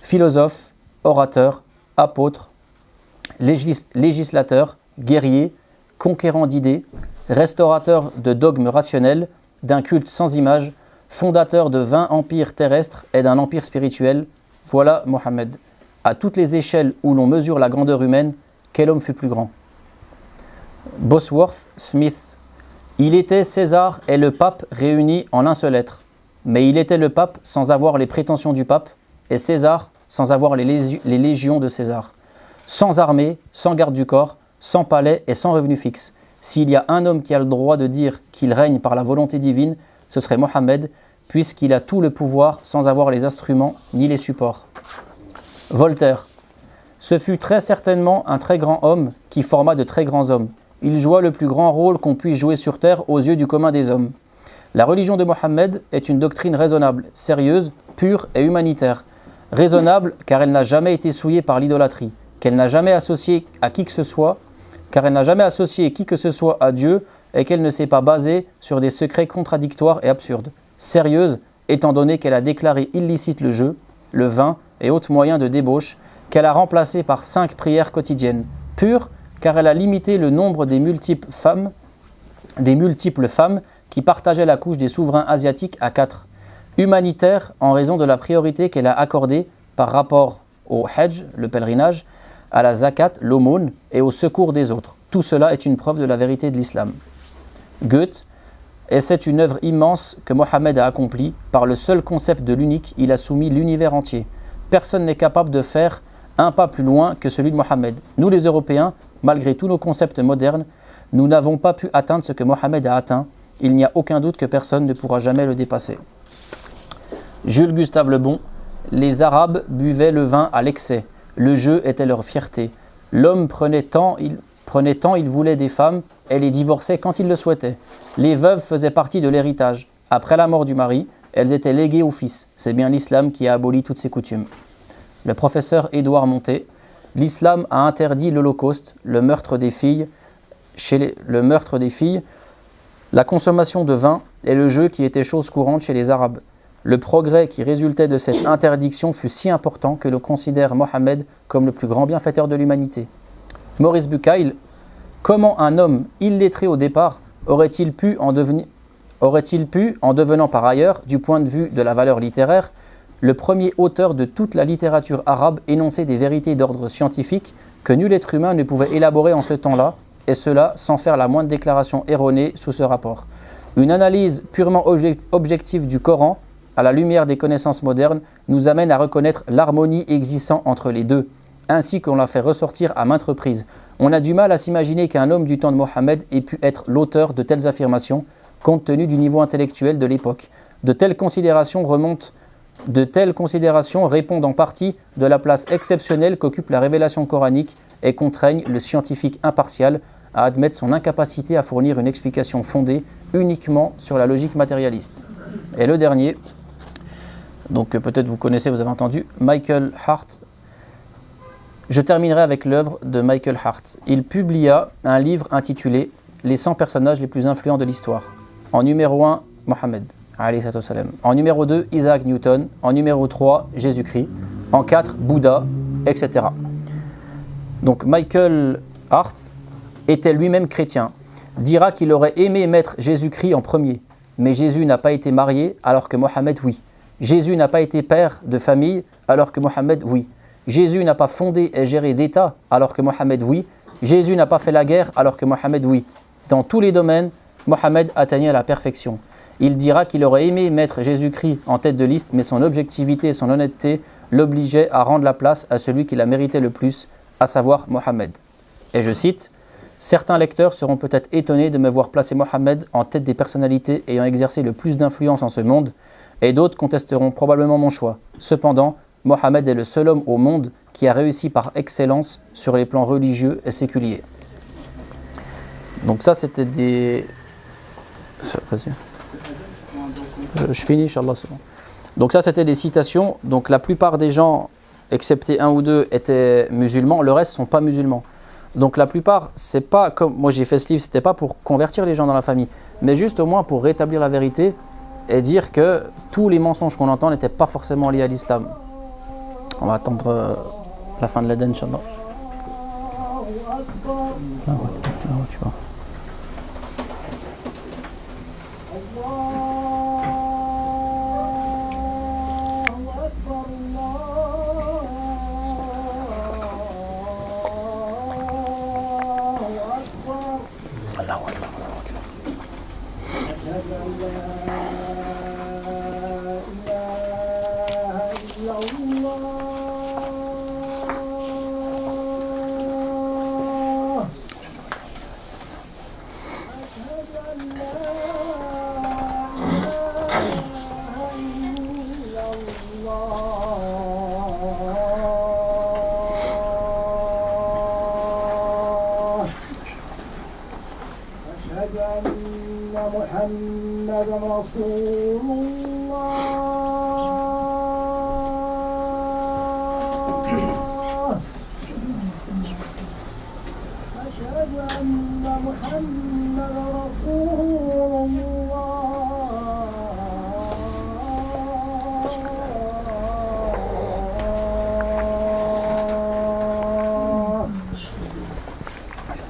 S1: philosophe, orateur, apôtre, législateur, guerrier, conquérant d'idées, restaurateur de dogmes rationnels, d'un culte sans image, fondateur de 20 empires terrestres et d'un empire spirituel, voilà Mohammed. À toutes les échelles où l'on mesure la grandeur humaine, quel homme fut plus grand? Bosworth Smith, il était César et le pape réunis en un seul être. Mais il était le pape sans avoir les prétentions du pape, et César sans avoir les légions de César. sans armée, sans garde du corps, sans palais et sans revenu fixe. S'il y a un homme qui a le droit de dire qu'il règne par la volonté divine, ce serait Mohammed, puisqu'il a tout le pouvoir sans avoir les instruments ni les supports. Voltaire. Ce fut très certainement un très grand homme qui forma de très grands hommes. Il joua le plus grand rôle qu'on puisse jouer sur terre aux yeux du commun des hommes. La religion de Mohammed est une doctrine raisonnable, sérieuse, pure et humanitaire. Raisonnable car elle n'a jamais été souillée par l'idolâtrie, qu'elle n'a jamais associé à qui que ce soit, car elle n'a jamais associé qui que ce soit à Dieu et qu'elle ne s'est pas basée sur des secrets contradictoires et absurdes. Sérieuse, étant donné qu'elle a déclaré illicite le jeu, le vin et autres moyens de débauche, qu'elle a remplacé par 5 prières quotidiennes. Pure, car elle a limité le nombre des multiples femmes qui partageaient la couche des souverains asiatiques à 4. Humanitaire, en raison de la priorité qu'elle a accordée par rapport au Hajj, le pèlerinage, à la zakat, l'aumône, et au secours des autres. Tout cela est une preuve de la vérité de l'islam. Goethe, et c'est une œuvre immense que Mohammed a accomplie. Par le seul concept de l'unique, il a soumis l'univers entier. Personne n'est capable de faire un pas plus loin que celui de Mohammed. Nous les Européens, malgré tous nos concepts modernes, nous n'avons pas pu atteindre ce que Mohammed a atteint. Il n'y a aucun doute que personne ne pourra jamais le dépasser. Jules Gustave Le Bon. Les Arabes buvaient le vin à l'excès. Le jeu était leur fierté. L'homme prenait tant il voulait des femmes et les divorçait quand il le souhaitait. Les veuves faisaient partie de l'héritage. Après la mort du mari, elles étaient léguées au fils. C'est bien l'islam qui a aboli toutes ces coutumes. Le professeur Édouard Montet. L'islam a interdit l'Holocauste, le meurtre des filles, la consommation de vin et le jeu qui était chose courante chez les Arabes. Le progrès qui résultait de cette interdiction fut si important que l'on considère Mohammed comme le plus grand bienfaiteur de l'humanité. Maurice Bucaille. Comment un homme illettré au départ aurait-il pu, en devenant par ailleurs, du point de vue de la valeur littéraire, le premier auteur de toute la littérature arabe, énoncer des vérités d'ordre scientifique que nul être humain ne pouvait élaborer en ce temps-là, et cela sans faire la moindre déclaration erronée sous ce rapport. Une analyse purement objective du Coran, à la lumière des connaissances modernes, nous amène à reconnaître l'harmonie existant entre les deux, ainsi qu'on l'a fait ressortir à maintes reprises. On a du mal à s'imaginer qu'un homme du temps de Mohammed ait pu être l'auteur de telles affirmations, compte tenu du niveau intellectuel de l'époque. De telles considérations répondent en partie de la place exceptionnelle qu'occupe la révélation coranique et contraignent le scientifique impartial à admettre son incapacité à fournir une explication fondée uniquement sur la logique matérialiste. Et le dernier, donc peut-être vous connaissez, vous avez entendu, Michael Hart. Je terminerai avec l'œuvre de Michael Hart. Il publia un livre intitulé « Les 100 personnages les plus influents de l'histoire ». En numéro 1, Mohammed. En numéro 2, Isaac Newton. En numéro 3, Jésus-Christ. En 4, Bouddha, etc. Donc Michael Hart était lui-même chrétien. Dira qu'il aurait aimé mettre Jésus-Christ en premier. Mais Jésus n'a pas été marié alors que Mohammed, oui. Jésus n'a pas été père de famille alors que Mohammed, oui. Jésus n'a pas fondé et géré d'État alors que Mohammed, oui. Jésus n'a pas fait la guerre alors que Mohammed, oui. Dans tous les domaines, Mohammed atteignait la perfection. Il dira qu'il aurait aimé mettre Jésus-Christ en tête de liste, mais son objectivité et son honnêteté l'obligeaient à rendre la place à celui qui la méritait le plus, à savoir Mohammed. Et je cite, « Certains lecteurs seront peut-être étonnés de me voir placer Mohammed en tête des personnalités ayant exercé le plus d'influence en ce monde, et d'autres contesteront probablement mon choix. Cependant, Mohammed est le seul homme au monde qui a réussi par excellence sur les plans religieux et séculiers. » Donc ça, c'était des... Vas-y. Je finis, Inch'Allah, c'est bon. Donc ça, c'était des citations. Donc la plupart des gens, excepté un ou deux, étaient musulmans. Le reste ne sont pas musulmans. Donc la plupart, c'est pas comme... Moi, j'ai fait ce livre, c'était pas pour convertir les gens dans la famille, mais juste au moins pour rétablir la vérité et dire que tous les mensonges qu'on entend n'étaient pas forcément liés à l'islam. On va attendre la fin de l'Aden, Inch'Allah.
S2: الله أشهد أن محمدا رسول الله أشهد أن محمدا رسول الله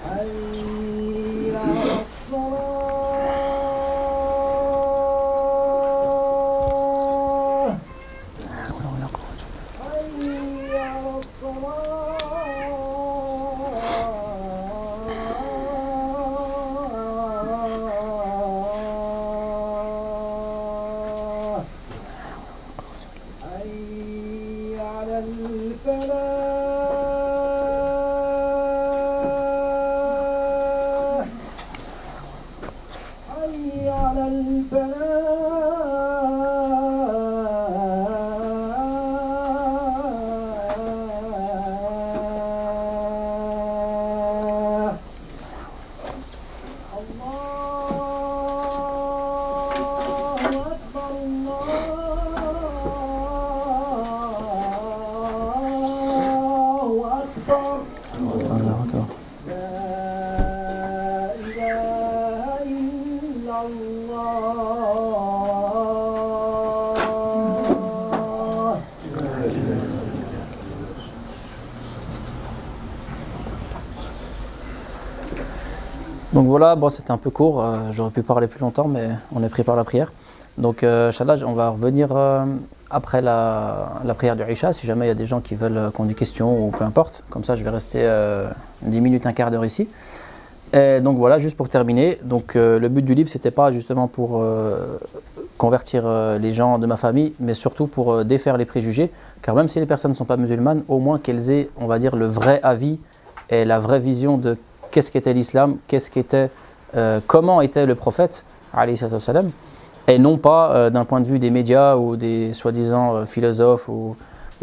S2: حي على الصلاة حي على الصلاة حي على الفلاح حي على الفلاح الله أكبر الله أكبر لا إله إلا الله
S1: Donc voilà, bon, c'était un peu court, j'aurais pu parler plus longtemps, mais on est pris par la prière. Donc, Inch'Allah, on va revenir après la prière du Isha, si jamais il y a des gens qui veulent qu'on ait des questions ou peu importe. Comme ça, je vais rester 10 minutes, un quart d'heure ici. Et donc voilà, juste pour terminer, donc, le but du livre, c'était pas justement pour convertir les gens de ma famille, mais surtout pour défaire les préjugés. Car même si les personnes ne sont pas musulmanes, au moins qu'elles aient, on va dire, le vrai avis et la vraie vision de qu'est-ce qu'était l'islam, comment était le prophète, alayhi salatu wassalam, et non pas d'un point de vue des médias ou des soi-disant philosophes ou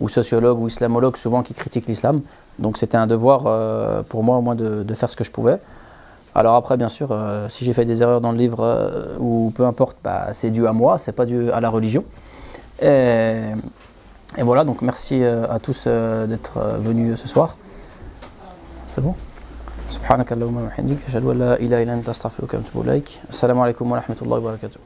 S1: sociologues ou islamologues souvent qui critiquent l'islam. Donc c'était un devoir pour moi au moins de faire ce que je pouvais. Alors après bien sûr, si j'ai fait des erreurs dans le livre ou peu importe, bah, c'est dû à moi, c'est pas dû à la religion. Et voilà, donc merci à tous d'être venus ce soir. C'est bon? سبحانك اللهم وبحمدك أشهد أن لا إله إلا أنت أستغفرك وأتوب إليك السلام عليكم ورحمة الله وبركاته